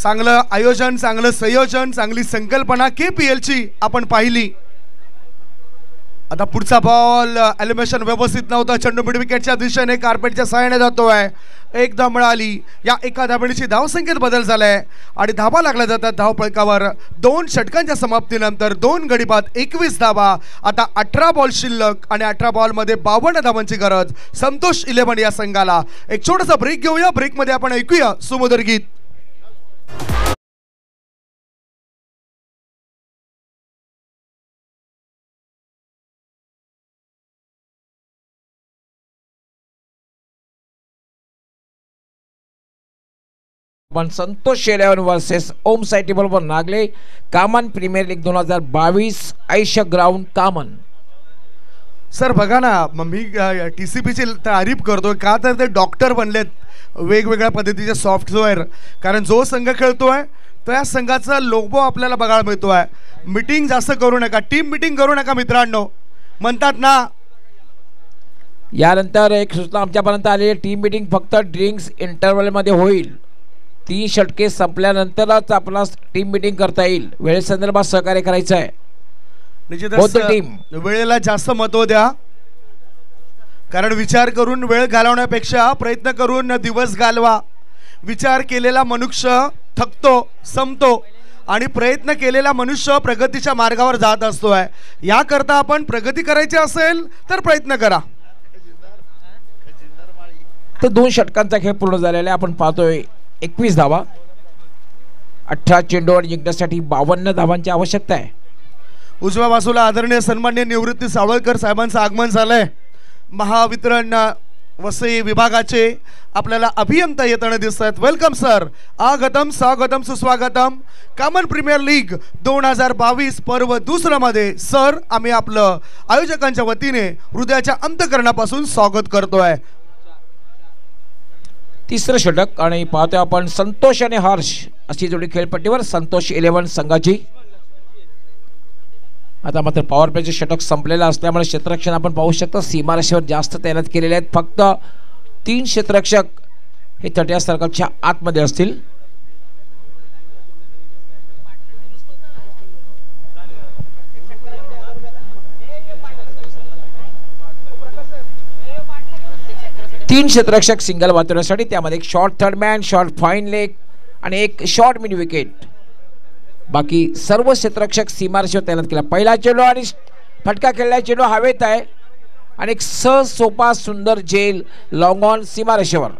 चांगलं आयोजन, चांगलं संयोजन, चांगली संकल्पना KPL ची आपण पाहिली. आता पुढचा बॉल एलिमिनेशन व्यवस्थित नव्हतं. चेंडू मिड विकेटच्या दिशेने कार्पेटच्या सहाय्याने जातोय. एकदा मिळाली. या एका धाबेची धावसंख्येत बदल झालाय आणि धाबा लागल्या जातात धावपळकावर. 2 षटकांच्या समाप्तीनंतर 2 गडी बाद 21 धाबा. आता 18 बॉल शिल्लक आणि 18 बॉलमध्ये 52 धावांची गरज संतोष 11 या संघाला. एक छोटासा ब्रेक घेऊया. ब्रेकमध्ये आपण ऐकूया सुमधुर गीत. पण संतोष 11 वर्सेस ओम साई बरोबर Nagle Kaman premier league 2022 Ayesha ground Kaman. Sir बघा ना, मी TCPची तारीफ करतोय का तर ते डॉक्टर बनलेत वेगवेगळ्या पद्धतीचे सॉफ्टवेअर. कारण जो संघ खेळतोय त्या संघाचा लोगो आपल्याला बघायला मिळतोय. मीटिंग जास्त करू नका, टीम मीटिंग करू नका मित्रांनो म्हणतात ना. यानंतर एक सूचना आमच्यापर्यंत आली. टीम मीटिंग फक्त ड्रिंक्स इंटरव्हलमध्ये होईल. 3 षटके संपल्यानंतरच आपला टीम मीटिंग करता येईल. वेळेसंदर्भात सहकार्य करायचं आहे. निश्चितच वेळेला जास्त महत्त्व द्या. कारण विचार करून वेळ घालवण्यापेक्षा प्रयत्न करून दिवस घालवा. विचार केलेला मनुष्य थकतो, संपतो आणि प्रयत्न केलेला मनुष्य प्रगतीच्या मार्गावर जात असतोय. याकरता आपण प्रगती करायची असेल तर प्रयत्न करा. तर 2 षटकांचा खेळ पूर्ण झालेला आहे. आपण पाहतोय 21 धावा. 18 चेंडूवर जिंकण्यासाठी 52 धावांची आवश्यकता आहे. उजव्या बाजूला आदरणीय सन्माननीय निवृत्ती सावळकर साहेबांचं आगमन झालंय. महावितरण वसई विभागाचे आपल्याला अभियंता येताना दिसत आहेत. Welcome sir. आगतम स्वागतम सुस्वागतम. कामन प्रीमियर लीग 2022 पर्व 2 मध्ये सर आम्ही आपलं आयोजकांच्या वतीने हृदयाच्या अंतःकरणापासून स्वागत करतोय. 3रं षटक आणि पाहतोय आपण संतोष आणि हर्ष अशी जोडी खेळपट्टीवर. संतोष 11 संघाची. आता मात्र पॉवर प्लेचे षटक संपलेलं असल्यामुळे क्षेत्ररक्षण आपण पाहू शकतो सीमारेषेवर जास्त तैनात केलेले आहेत. फक्त 3 क्षेत्ररक्षक हे तटीय सर्कलच्या आतमध्ये असतील. तीन क्षेत्ररक्षक सिंगल वाचवण्यासाठी, त्यामध्ये एक short third man, short fine leg आणि एक शॉर्ट मिड विकेट. बाकी सर्व क्षेत्ररक्षक सीमारेषेवर तैनात केला. पहिला चेंडू आणि फटका खेळला. चेंडू हवेत आहे आणि एक सहज सोपा सुंदर झेल लॉंग ऑन सीमारेषेवर.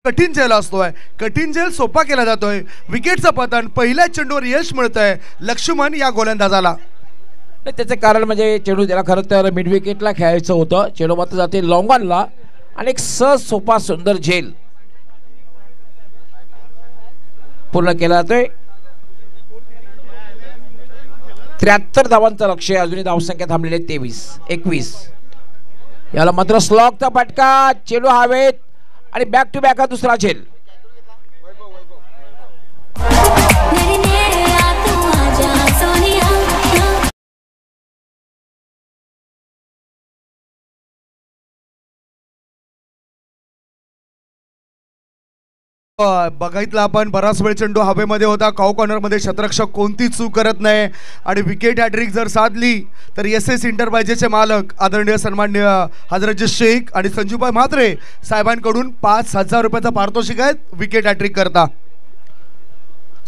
कठीण झेल असतोय, कठीण झेल सोपा केला जातोय. विकेटचं पतन, पहिल्या चेंडूवर यश मिळतंय लक्ष्मण या गोलंदाजाला. त्याचे कारण म्हणजे चेंडू त्याला खरं तर मिड विकेटला खेळायचं होतं. चेंडू मात्र जाते लॉंग ऑनला आणि एक सहज सोपा सुंदर झेल पूर्ण केला जातोय. 73 धावांचं लक्ष्य. अजूनही धावसंख्या थांबलेली 23-21. याला मात्र स्लॉगचा फटका, चेंडू हवेत आणि बॅक टू बॅक हा दुसरा झेल. बघितलं आपण बराच वेळ चेंडू हवेमध्ये होता. काऊ कॉर्नरमध्ये क्षेत्ररक्षक कोणती चूक करत नाही आणि विकेट हॅट्रिक जर साधली तर SS इंटरप्राइजेसचे मालक आदरणीय सन्माननीय हजरतजी शेख आणि संजूभाई म्हात्रे साहेबांकडून 5,000 रुपयाचा पारितोषिक आहे विकेट हॅट्रिक करता.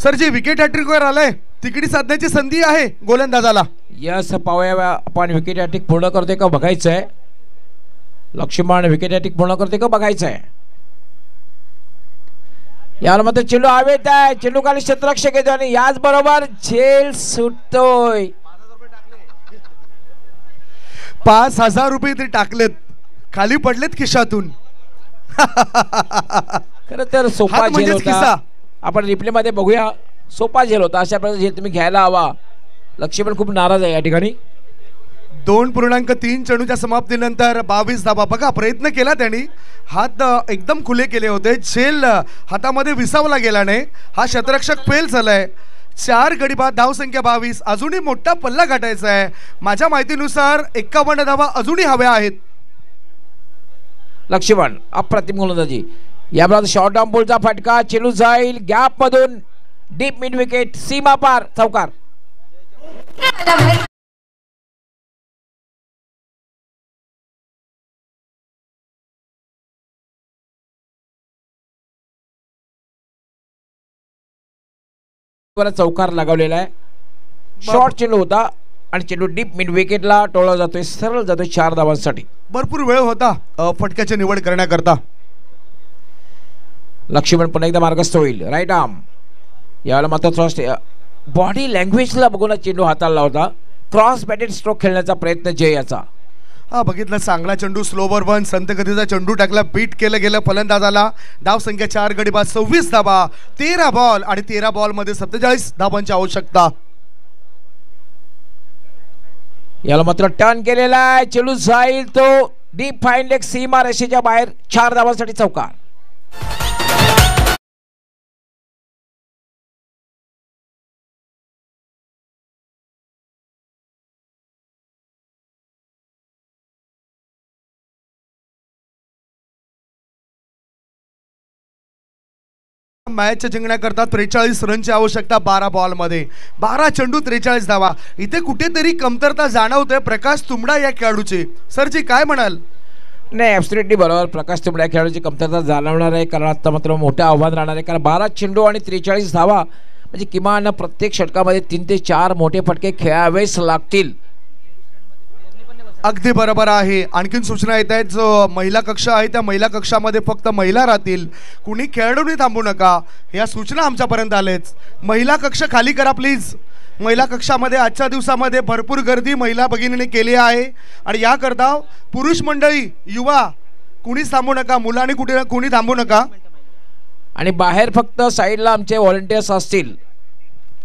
सर जी विकेट हॅट्रिकवर आलंय, तिकडी साधण्याची संधी आहे गोलंदाजाला. यस पाहूया आपण विकेट हॅट्रिक पूर्ण करतोय का बघायचं आहे. लक्ष्मण विकेट हॅट्रिक पूर्ण करते का बघायचं आहे. याला मात्र चेंडू हवेत आहे, चेंडू खाली क्षेत्ररक्षक येतो आणि याच बरोबर झेल सुटतोय. 5,000 रुपये ते टाकलेत, खाली पडलेत खिशातून. खरं तर सोपा हात झेल म्हणजेच होता. खिसा. आपण रिप्ले मध्ये बघूया, सोपा झेल होता. अशा प्रकारे झेल तुम्ही घ्यायला हवा. लक्ष्मण खूप नाराज आहे या ठिकाणी. 2.3 चेंडूच्या समाप्तीनंतर 22 धावा. बघा प्रयत्न केला त्यांनी, हात एकदम खुले केले होते, झेल हातामध्ये विसावला गेला नाही. हा क्षेत्ररक्षक फेल झालाय. 4 गडी बाद, धावसंख्या 22. अजूनही मोठा पल्ला गाठायचा आहे. माझ्या माहितीनुसार 51 धावा अजूनही हव्या आहेत. लक्ष्मण अप्रतिम गोलंदाजी. याबरोबर शॉर्ट ऑन बॉलचा फटका, चेंडू जाईल गॅप मधून, डीप मिड विकेट, सीमा पार, चौकार. चौकार लगावलेला आहे. शॉर्ट चेंडू होता आणि चेंडू डीप मिड विकेटला टोळला जातोय, सरळ जातोय 4 धावांसाठी. भरपूर वेळ होता फटक्याची निवड करण्याकरता. लक्ष्मण पुन्हा एकदा मार्गस्थ होईल. Right arm. यावेळेला मात्र थोडा बॉडी लँग्वेजला बघून चेंडू हाताळला होता. क्रॉस बॅटेड स्ट्रोक खेळण्याचा प्रयत्न जय याचा. हा बघितलं, चांगला चेंडू, स्लोवर वन, संत गतीचा चेंडू टाकला, बीट केलं गेलं फलंदाजाला. धाव संख्या 4 गडी बाद, 26 धावा, 13 बॉल आणि 13 बॉल मध्ये 47 धावांची आवश्यकता. याला मात्र टर्न केलेला आहे, चेंडू जाईल तो डीप फाईन लेग, सीमा रेषेच्या बाहेर, 4 धावांसाठी चौकार. मॅच जिंकण्याकरता 43 रनची आवश्यकता 12 बॉल मध्ये. 12 चेंडू 43 धावा. इथे कुठेतरी कमतरता जाणवते प्रकाश तुंबडा या खेळाडूची. सरजी काय म्हणाल? नाही, ॲब्सोल्युटली बरोबर. प्रकाश तुंबडे या खेळाडूची कमतरता जाणवणार आहे, कारण आता मात्र मोठं आव्हान राहणार आहे. कारण 12 चेंडू आणि 43 धावा म्हणजे किमान प्रत्येक षटकामध्ये 3 ते 4 मोठे फटके खेळावेच लागतील. अगदी बरोबर आहे. आणखीन सूचना येत आहेत, जो महिला कक्ष आहे त्या महिला कक्षामध्ये फक्त महिला राहतील, कुणी खेळाडूंनी थांबू नका, या सूचना आमच्यापर्यंत आलेच. महिला कक्ष खाली करा प्लीज. महिला कक्षामध्ये आजच्या दिवसामध्ये भरपूर गर्दी महिला भगिनीने केली आहे आणि याकरता पुरुष मंडळी, युवा कुणीच थांबू नका, मुलांनी कुणी थांबू नका. आणि बाहेर फक्त साईडला आमचे व्हॉलंटियर्स असतील,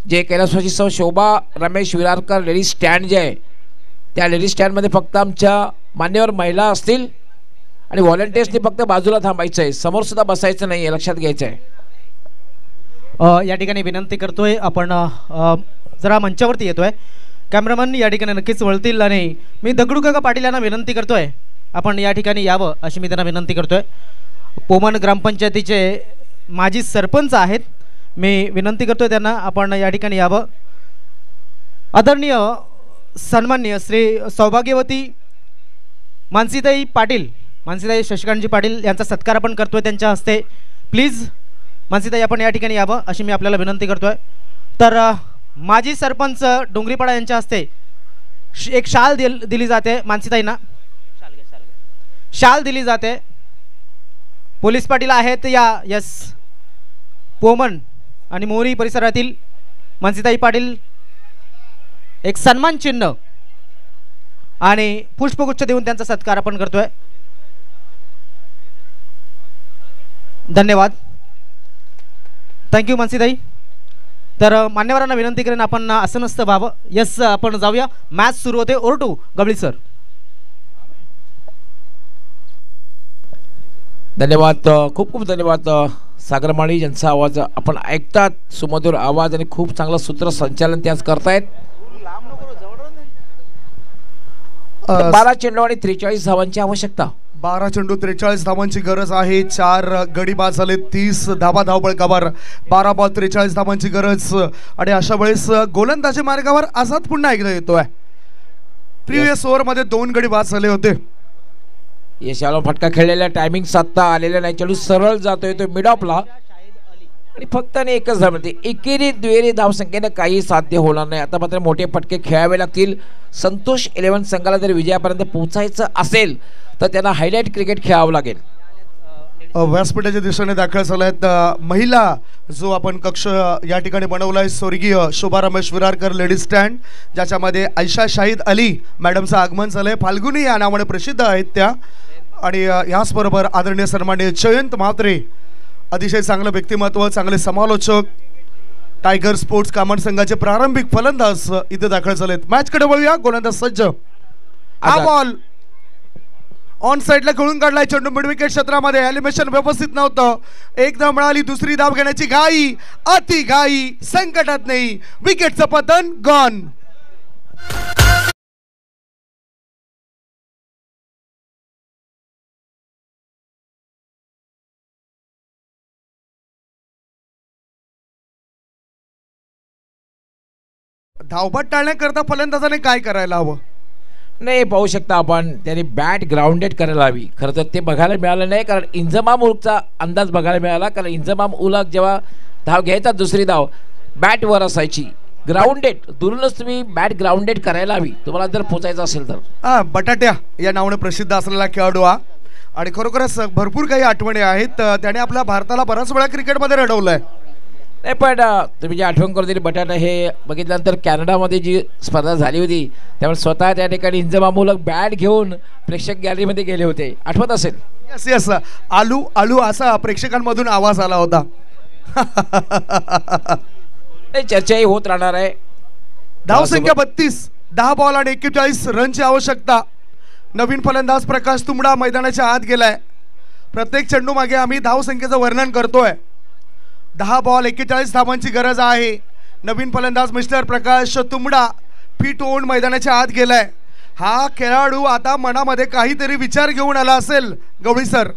जे कैलासवासी सौ शोभा रमेश विरारकर लेडीज स्टँड जे आहे त्या लेडीज स्टँडमध्ये फक्त आमच्या मान्यवर महिला असतील आणि व्हॉलंटियर्सनी फक्त बाजूला थांबायचं आहे, समोर सुद्धा बसायचं नाही आहे, लक्षात घ्यायचं आहे. या ठिकाणी विनंती करतोय आपण जरा मंचावरती येतोय. कॅमेरामन या ठिकाणी नक्कीच वळतील आणि मी दगडू काका पाटील यांना विनंती करतोय आपण या ठिकाणी यावं अशी मी त्यांना विनंती करतोय. पोमन ग्रामपंचायतीचे माजी सरपंच आहेत, मी विनंती करतोय त्यांना आपण या ठिकाणी यावं. आदरणीय सन्माननीय श्री सौभाग्यवती मानसीताई पाटील, मानसीताई शशिकांतजी पाटील यांचा सत्कार आपण करतोय त्यांच्या हस्ते. प्लीज मानसीताई आपण या ठिकाणी यावं अशी मी आपल्याला विनंती करतोय. तर माजी सरपंच डोंगरीपाडा यांच्या हस्ते एक शाल दिली जाते मानसीताईंना, शाल दिली जाते. पोलीस पाटील आहेत या यस पोमन आणि मोरी परिसरातील मानसीताई पाटील एक सन्मान चिन्ह आणि पुष्पगुच्छ देऊन त्यांचा सत्कार आपण करतोय. धन्यवाद, थँक्यू मानसीताई. तर मान्यवरांना विनंती करेन आपण असं नसतं व्हावं. यस आपण जाऊया, मॅच सुरू होते. Over to Gawali sir. धन्यवाद, खूप खूप धन्यवाद सागरमाळी ज्यांचा आवाज आपण ऐकतात, सुमधुर आवाज आणि खूप चांगलं सूत्रसंचालन त्याच करतायत. 12 चेंडू आणि 43 धावांची आवश्यकता. 12 चेंडू 43 धावांची गरज आहे. 4 गडी बाद झाले, 30 धावा धावबळकावर, 12 बॉल 43 धावांची गरज. आणि अशा वेळेस गोलंदाजी मार्गावर आझाद पुन्हा एकदा येतोय. प्रिव्हियस ओव्हर मध्ये 2 गडी बाद झाले होते. यशाला फटका खेळलेला, टायमिंग साधता आलेला नाही, चेंडू सरळ जातोय तो मिड ऑफला. आणि फक्त आणि एकच धाव मिळते. एकेरी दुहेरी धावसंख्येनं काही साध्य होणार नाही. आता मात्र मोठे फटके खेळावे लागतील. संतोष 11 संघाला जर विजयापर्यंत पोहोचायचं असेल तर त्यांना हायलाईट क्रिकेट खेळावं लागेल. व्यासपीठाच्या दिशेने दाखल झाला आहेत महिला जो आपण कक्ष या ठिकाणी बनवला आहे स्वर्गीय शोभा रमेश विरारकर लेडीज स्टँड, ज्याच्यामध्ये आयशा शाहिद अली मॅडमचं आगमन झालं आहे. फाल्गुनी या नावाने प्रसिद्ध आहेत त्या. आणि याचबरोबर आदरणीय सन्माननीय जयंत म्हात्रे, अतिशय चांगलं व्यक्तिमत्व, चांगले समालोचक, टायगर स्पोर्ट्स कामन संघाचे प्रारंभिक फलंदाज इथे दाखल झालेत. मॅचकडे वळूया. गोलंदाज सज्ज. हा बॉल ऑन साइडला खेळून काढलाय. चेंडू मिड विकेट क्षेत्रामध्ये. एलिमिनेशन व्यवस्थित नव्हतं. एक धाव मिळाली. दुसरी धाव घेण्याची घाई, अति घाई, संकटात नाही. विकेटचं पतन गॉन. धावपट टाळण्याकरता फलंदाजाने काय करायला हवं? नाही, पाहू शकता आपण त्यांनी बॅट ग्राउंडेड करायला हवी. खरं तर ते बघायला मिळालं नाही, कारण इंजमाम उलचा अंदाज बघायला मिळाला. कारण इंजमाम उलक जेव्हा धाव घ्यायचा दुसरी धाव बॅट वर असायची. ग्राउंडेड दुरूनच तुम्ही बॅट ग्राउंडेड करायला हवी तुम्हाला जर पोचायचं असेल तर. बटाट्या या नावाने प्रसिद्ध असलेला खेळाडू हा, आणि खरोखरच भरपूर काही आठवणी आहेत. त्याने आपल्या भारताला बऱ्याच वेळा क्रिकेटमध्ये रडवलंय. नाही, पण तुम्ही जी आठवण करून दिली बटाटा, हे बघितल्यानंतर कॅनडामध्ये जी स्पर्धा झाली होती त्यामुळे स्वतः त्या ठिकाणी इंजमामूलक बॅट घेऊन प्रेक्षक गॅलरीमध्ये गेले होते, आठवत असेल. यस यस, आलू आलू असा प्रेक्षकांमधून आवाज आला होता. नाही, चर्चाही होत राहणार आहे. धावसंख्या 32, 10 बॉल आणि 41 रनची आवश्यकता. नवीन फलंदाज प्रकाश तुंबडा मैदानाच्या आत गेलाय. प्रत्येक चेंडू मागे आम्ही धावसंख्येचं वर्णन करतोय. 10 बॉल 41 धावांची गरज आहे. नवीन फलंदाज मिस्टर प्रकाश तुंबडा फिट होऊन मैदानाच्या आत गेलाय. हा खेळाडू आता मनामध्ये काहीतरी विचार घेऊन आला असेल. गवळी सर.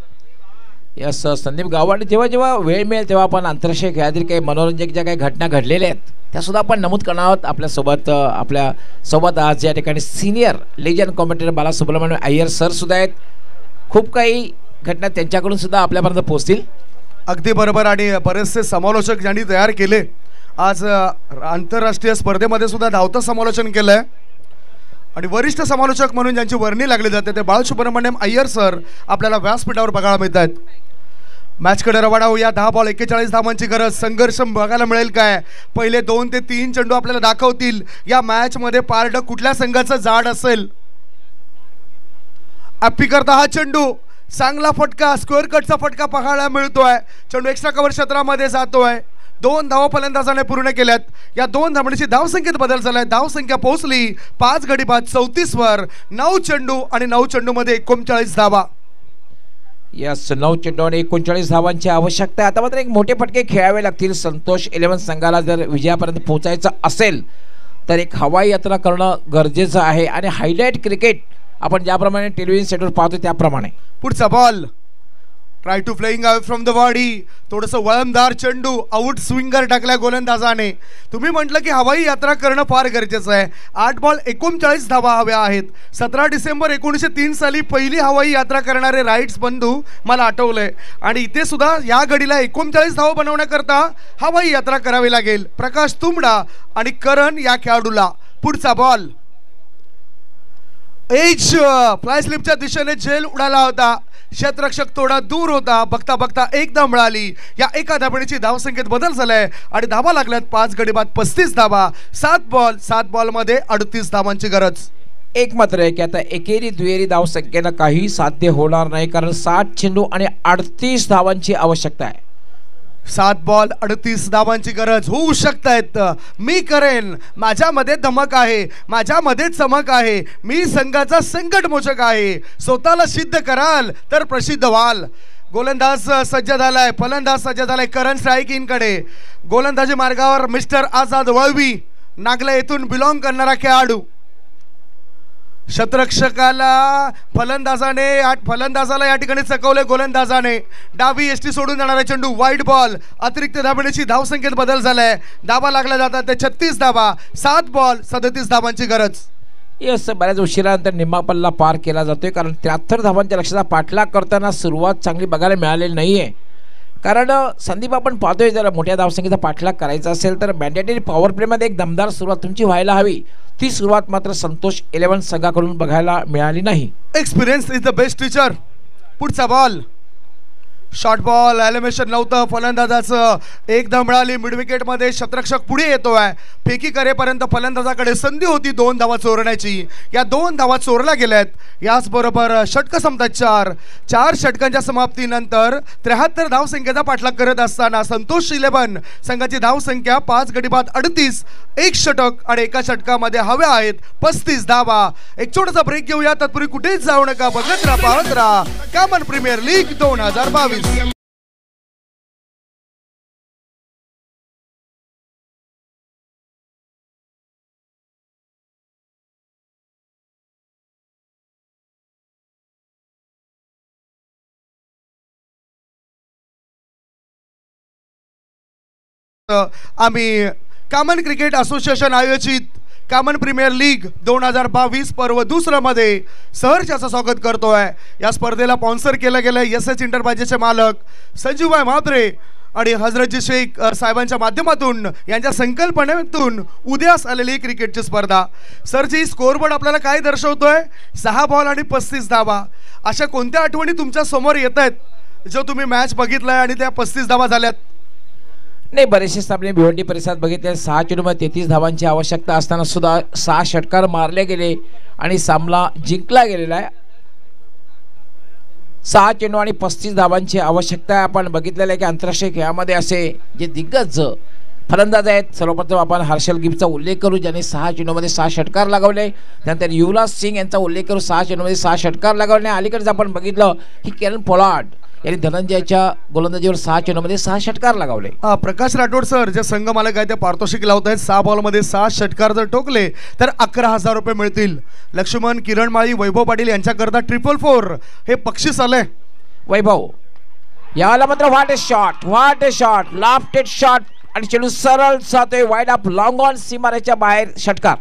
यस, संदीप गावडे, जेव्हा जेव्हा वेळ मिळेल तेव्हा आपण आंतरराष्ट्रीय खेळातील काही मनोरंजक ज्या काही घटना घडलेल्या आहेत त्यासुद्धा आपण नमूद करणार आहोत. आपल्यासोबत आज या ठिकाणी senior legend commentator Balasubramaniam Iyer sir सुद्धा आहेत. खूप काही घटना त्यांच्याकडून सुद्धा आपल्यापर्यंत पोहोचतील. अगदी बरोबर. आणि बरेचसे समालोचक ज्यांनी तयार केले, आज आंतरराष्ट्रीय स्पर्धेमध्ये सुद्धा धावतं समालोचन केलंय. आणि वरिष्ठ समालोचक म्हणून ज्यांची वर्णी लागली जाते ते बालसुब्रमण्यम अय्यर सर आपल्याला व्यासपीठावर बघायला मिळत आहेत. मॅचकडे रवाना होऊया. 10 बॉल 41 धावांची गरज. संघर्ष बघायला मिळेल काय? पहिले 2 ते 3 चेंडू आपल्याला दाखवतील या मॅचमध्ये पारडं कुठल्या संघाचं जाड असेल. अप्पी करता हा चेंडू, चांगला फटका, स्क्वेअर कटचा फटका पाहायला मिळतोय. चेंडू एक्स्ट्रा कव्हर क्षेत्रामध्ये जातोय. 2 धावा फलंदाजाने पूर्ण केल्यात. या 2 धावांची धावसंख्येत बदल झालाय. धावसंख्या पोहोचली 5 गडी बाद 34 वर. 9 चेंडू आणि 9 चेंडूमध्ये 39 धावा. यस, 9 चेंडू आणि 39 धावांची आवश्यकता. आता मात्र एक मोठे फटके खेळावे लागतील. संतोष 11 संघाला जर विजयापर्यंत पोहोचायचं असेल तर एक हवाई यात्रा करणं गरजेचं आहे. आणि हायलाईट क्रिकेट आपण ज्याप्रमाणे टेलिव्हिजन सेटवर पाहतो त्याप्रमाणे. पुढचा ball try to flying away from the body. थोडंसं वळणदार चेंडू, आउट स्विंगर टाकल्या गोलंदाजाने. तुम्ही म्हटलं की हवाई यात्रा करणं फार गरजेचं आहे. 8 बॉल 39 धावा हव्या आहेत. 17 डिसेंबर 1903 साली पहिली हवाई यात्रा करणारे राईट्स बंधू मला आठवलंय. आणि इथे सुद्धा या घडीला 39 धावा बनवण्याकरता हवाई यात्रा करावी लागेल. प्रकाश तुंबडा आणि करण या खेळाडूला. पुढचा बॉल एज फ्लाय स्लिपच्या दिशेने झेल उडाला होता. क्षेत्ररक्षक थोडा दूर होता. बघता बघता एकदा मिळाली. या एका धावणीची धावसंख्येत बदल झालाय आणि धावा लागल्यात 5 गडी बाद 35 धावा. 7 बॉलमध्ये 38 धावांची गरज. एक मात्र आहे की आता एकेरी दुहेरी धावसंख्येनं काही साध्य होणार नाही, कारण 60 चेंडू आणि 38 धावांची आवश्यकता आहे. 7 बॉल 38 धावांची गरज. होऊ शकतायत. मी करेन. माझ्यामध्ये धमक आहे, माझ्यामध्ये चमक आहे. मी संघाचा संकट मोचक आहे. स्वतःला सिद्ध कराल तर प्रसिद्ध व्हाल. गोलंदाज सज्ज झालाय. फलंदाज सज्ज झालाय. करण स्ट्रायकिंगकडे. गोलंदाजी मार्गावर मिस्टर आझाद वळवी, नागला येथून बिलॉंग करणारा खेळाडू. क्षेत्ररक्षकाला फलंदाजाला या ठिकाणी चकवले गोलंदाजाने. डावी एसटी सोडून जाणारा चेंडू. Wide ball. अतिरिक्त धावण्याची धावसंख्येत बदल झालाय. धावा लागल्या जातात ते 36 धावा. 7 बॉल 37 धावांची गरज. यस, बऱ्याच उशिरानंतर निम्मा पल्ला पार केला जातोय, कारण 73 धावांच्या लक्ष्याचा पाठलाग करताना सुरुवात चांगली बघायला मिळालेली नाहीये. कारण संदीप आपण पाहतोय जर मोठ्या धावसंख्येचा पाठलाग करायचा असेल तर मॅन्डेटरी पॉवर प्लेमध्ये एक दमदार सुरुवात तुमची व्हायला हवी. ती सुरुवात मात्र संतोष 11 संघाकडून बघायला मिळाली नाही. Experience is the best teacher. पुढचा बॉल शॉर्ट बॉल ॲलिमेशन नव्हतं. फलंदाजाचं एकदा मिळाली मिड विकेटमध्ये. शतरक्षक पुढे येतोय. फेकी करेपर्यंत फलंदाजाकडे संधी होती 2 धावा चोरण्याची. या 2 धावा चोरल्या गेल्यात. याचबरोबर षटकं संपतात 4 षटकांच्या समाप्तीनंतर 73 धावसंख्येचा पाठलाग करत असताना संतोष 11 संघाची धावसंख्या 5 गडी बाद 38, 1 षटक आणि एका षटकामध्ये हव्या आहेत 35 धावा. एक छोटासा ब्रेक घेऊया. तत्पूर्वी कुठेच जाऊ नका. बघत राहा, पाहत राहा कामन प्रीमियर लीग 2022. आम्ही कामन क्रिकेट असोसिएशन आयोजित कामन प्रीमियर लीग 2022 पर्व दुसऱ्यामध्ये सहर्ष असं स्वागत करतोय. या स्पर्धेला स्पॉन्सर केलं गेलं एस इंटरप्राइजेसचे मालक संजीवभाई म्हात्रे आणि हजरतजी शेख साहेबांच्या माध्यमातून यांच्या संकल्पनेतून उद्यास आलेली क्रिकेटची स्पर्धा. सरजी स्कोअरबोर्ड आपल्याला काय दर्शवतोय? 6 बॉल आणि 35 धावा. अशा कोणत्या आठवणी तुमच्या समोर येत आहेत जो तुम्ही मॅच बघितलाय आणि त्या 35 धावा झाल्यात? नाही, बरेचसे आपले भिवंडी परिसरात बघितले 6 चेंडूमध्ये 33 धावांची आवश्यकता असताना सुद्धा 6 षटकार मारले गेले आणि सामना जिंकला गेलेला आहे. 6 चेंडू आणि 35 धावांची आवश्यकता आहे. आपण बघितलेलं आहे की आंतरराष्ट्रीय खेळामध्ये असे जे दिग्गज फलंदाज आहेत. सर्वप्रथम आपण हर्षल गिफचा उल्लेख करू ज्यांनी 6 चेंडूमध्ये 6 षटकार लगावले. त्यानंतर युवराज सिंग यांचा उल्लेख करू 6 चेंडूमध्ये 6 षटकार लगावले. अलीकडेच आपण बघितलं की केरन पोलार्ड यांनी धनंजयच्या गोलंदाजीवर 6 चेंडूमध्ये 6 षटकार लगावले. प्रकाश राठोड सर जे संघ मालक आहे ते पारितोषिक लावत आहेत. 6 बॉलमध्ये 6 षटकार जर ठोकले तर 11,000 रुपये मिळतील. लक्ष्मण किरण माळी वैभव पाटील यांच्याकरता 444 हे बक्षीस आले. वैभव याला मात्र व्हाट ए शॉट लाफ्टेड शॉट आणि चेंडू सरळ जातोय वाईड अप लॉंग ऑन सीमारेच्या बाहेर षटकार.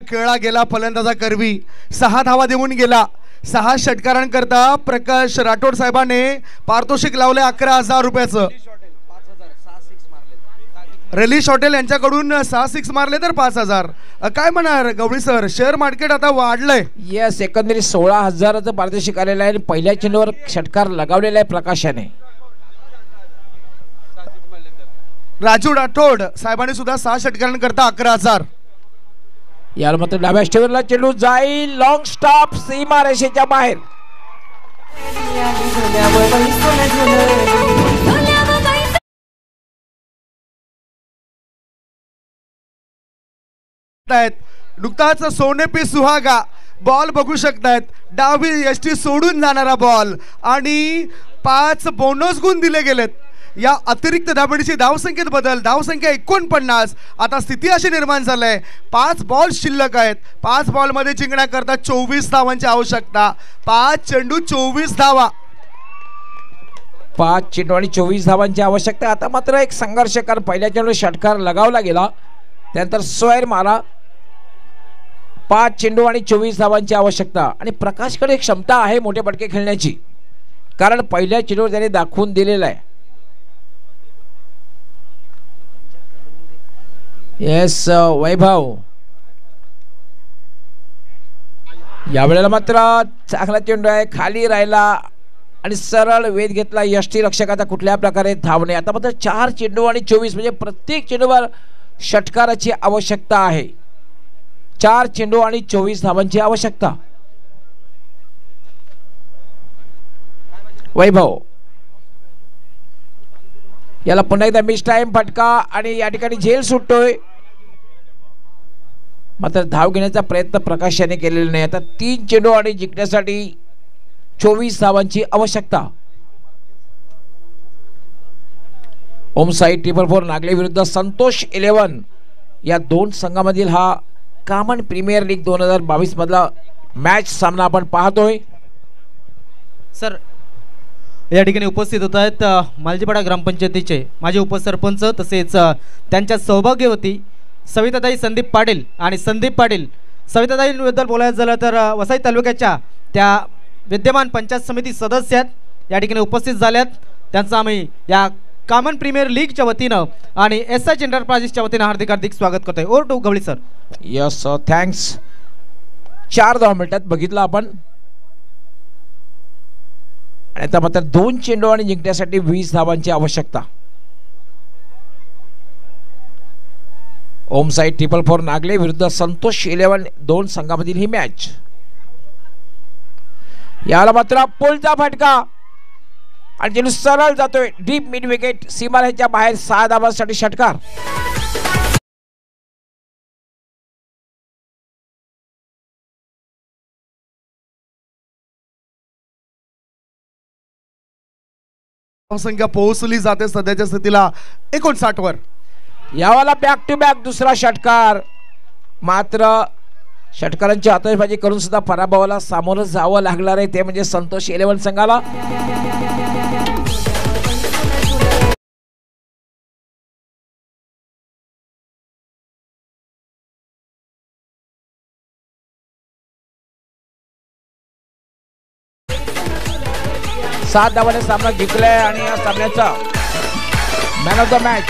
खेळला गेला फलंदाजा करवी 6 धावा देऊन गेला. 6 षटकारांकरता प्रकाश राठोड साहेबांनी पारितोषिक लावले 11,000 रुपयाचं. रेलिश हॉटेल यांच्याकडून 6 6 मारले तर 5,000. काय म्हणणार गवळी सर? शेअर मार्केट आता वाढलंय. येस, एकंदरीत 16,000चं पारितोषिक आलेलं आहे आणि पहिल्या चेंडूवर षटकार लगावलेला आहे प्रकाशाने. राजू राठोड साहेबांनी सुद्धा 6 षटकारांकरता 11,000. याला मात्र डाव्या स्टेवरला चेंडू जाईल लॉंग स्टॉप सीमारेषेच्या बाहेर. नुकताच सोने पे सुहागा बॉल बघू शकतायत. डावी यष्टी सोडून जाणारा बॉल आणि 5 बोनस गुण दिले गेलेत. या अतिरिक्त धाबडीची धावसंख्येत बदल. धावसंख्या 49. आता स्थिती अशी निर्माण झाली 5 बॉल शिल्लक आहेत. 5 बॉलमध्ये जिंकण्याकरता 24 धावांची आवश्यकता. 5 चेंडू 24 धावा. 5 चेंडू आणि 24 धावांची आवश्यकता. आता मात्र एक संघर्ष कारण पहिल्या चेंडू षटकार लगावला गेला त्यानंतर स्वैर मारा. 5 चेंडू आणि 24 धावांची आवश्यकता आणि प्रकाशकडे एक क्षमता आहे मोठे फटके खेळण्याची कारण पहिल्या चेंडूवर त्याने दाखवून दिलेला आहे. येस वैभव यावेळेला मात्र चांगला चेंडू आहे खाली राहिला आणि सरळ वेध घेतला यष्टी रक्षकाचा कुठल्या प्रकारे धावणे. आता मात्र 4 चेंडू आणि 24 म्हणजे प्रत्येक चेंडूवर षटकाराची आवश्यकता आहे. 4 चेंडू आणि 24 धावांची आवश्यकता. वैभव याला पुन्हा एकदा मिस टाइम फटका आणि या ठिकाणी झेल सुटतोय. मात्र धाव घेण्याचा प्रयत्न प्रकाशाने केलेला नाही. आता 3 चेंडू आणि जिंकण्यासाठी 24 धावांची आवश्यकता. ओम साई 444 नागले विरुद्ध संतोष 11 या 2 संघामधील हा कामन प्रीमियर लीग 2022 मधला मॅच सामना आपण पाहतोय. सर या ठिकाणी उपस्थित होत आहेत मालजीपाडा ग्रामपंचायतीचे माजी उपसरपंच तसेच त्यांच्या सौभाग्यवती सविताताई संदीप पाटील आणि संदीप पाटील. सविताताईंबद्दल बोलायचं झालं तर वसई तालुक्याच्या त्या विद्यमान पंचायत समिती सदस्य आहेत, या ठिकाणी उपस्थित झाल्यात. त्यांचं आम्ही या कॉमन प्रीमियर लीगच्या वतीनं आणि एसएच एंटरप्राइजेसच्या वतीनं हार्दिक हार्दिक स्वागत करतोय. Over to Gawali sir. Yes sir, thanks. 4 धावा मिळतात बघितलं आपण. आणि आता मात्र 2 चेंडू आणि जिंकण्यासाठी 20 धावांची आवश्यकता. ओम साई 444 नागले विरुद्ध संतोष 11 दोन संघामधील ही मॅच. याला मात्र पोलचा फटका आणि चेंडू सरळ जातोय डीप मिड विकेट सीमारेषेच्या बाहेर. 6 धावांसाठी षटकार. संख्या पोहोचली जाते सध्याच्या स्थितीला 59 वर. यावाला बॅक टू बॅक दुसरा षटकार. मात्र षटकारांची आतषबाजी करून सुद्धा पराभवाला सामोरं जावं लागणार आहे, ते म्हणजे संतोष 11 संघाला. सात धावाने सामना जिंकलाय आणि या सामन्याचा मॅन ऑफ द मॅच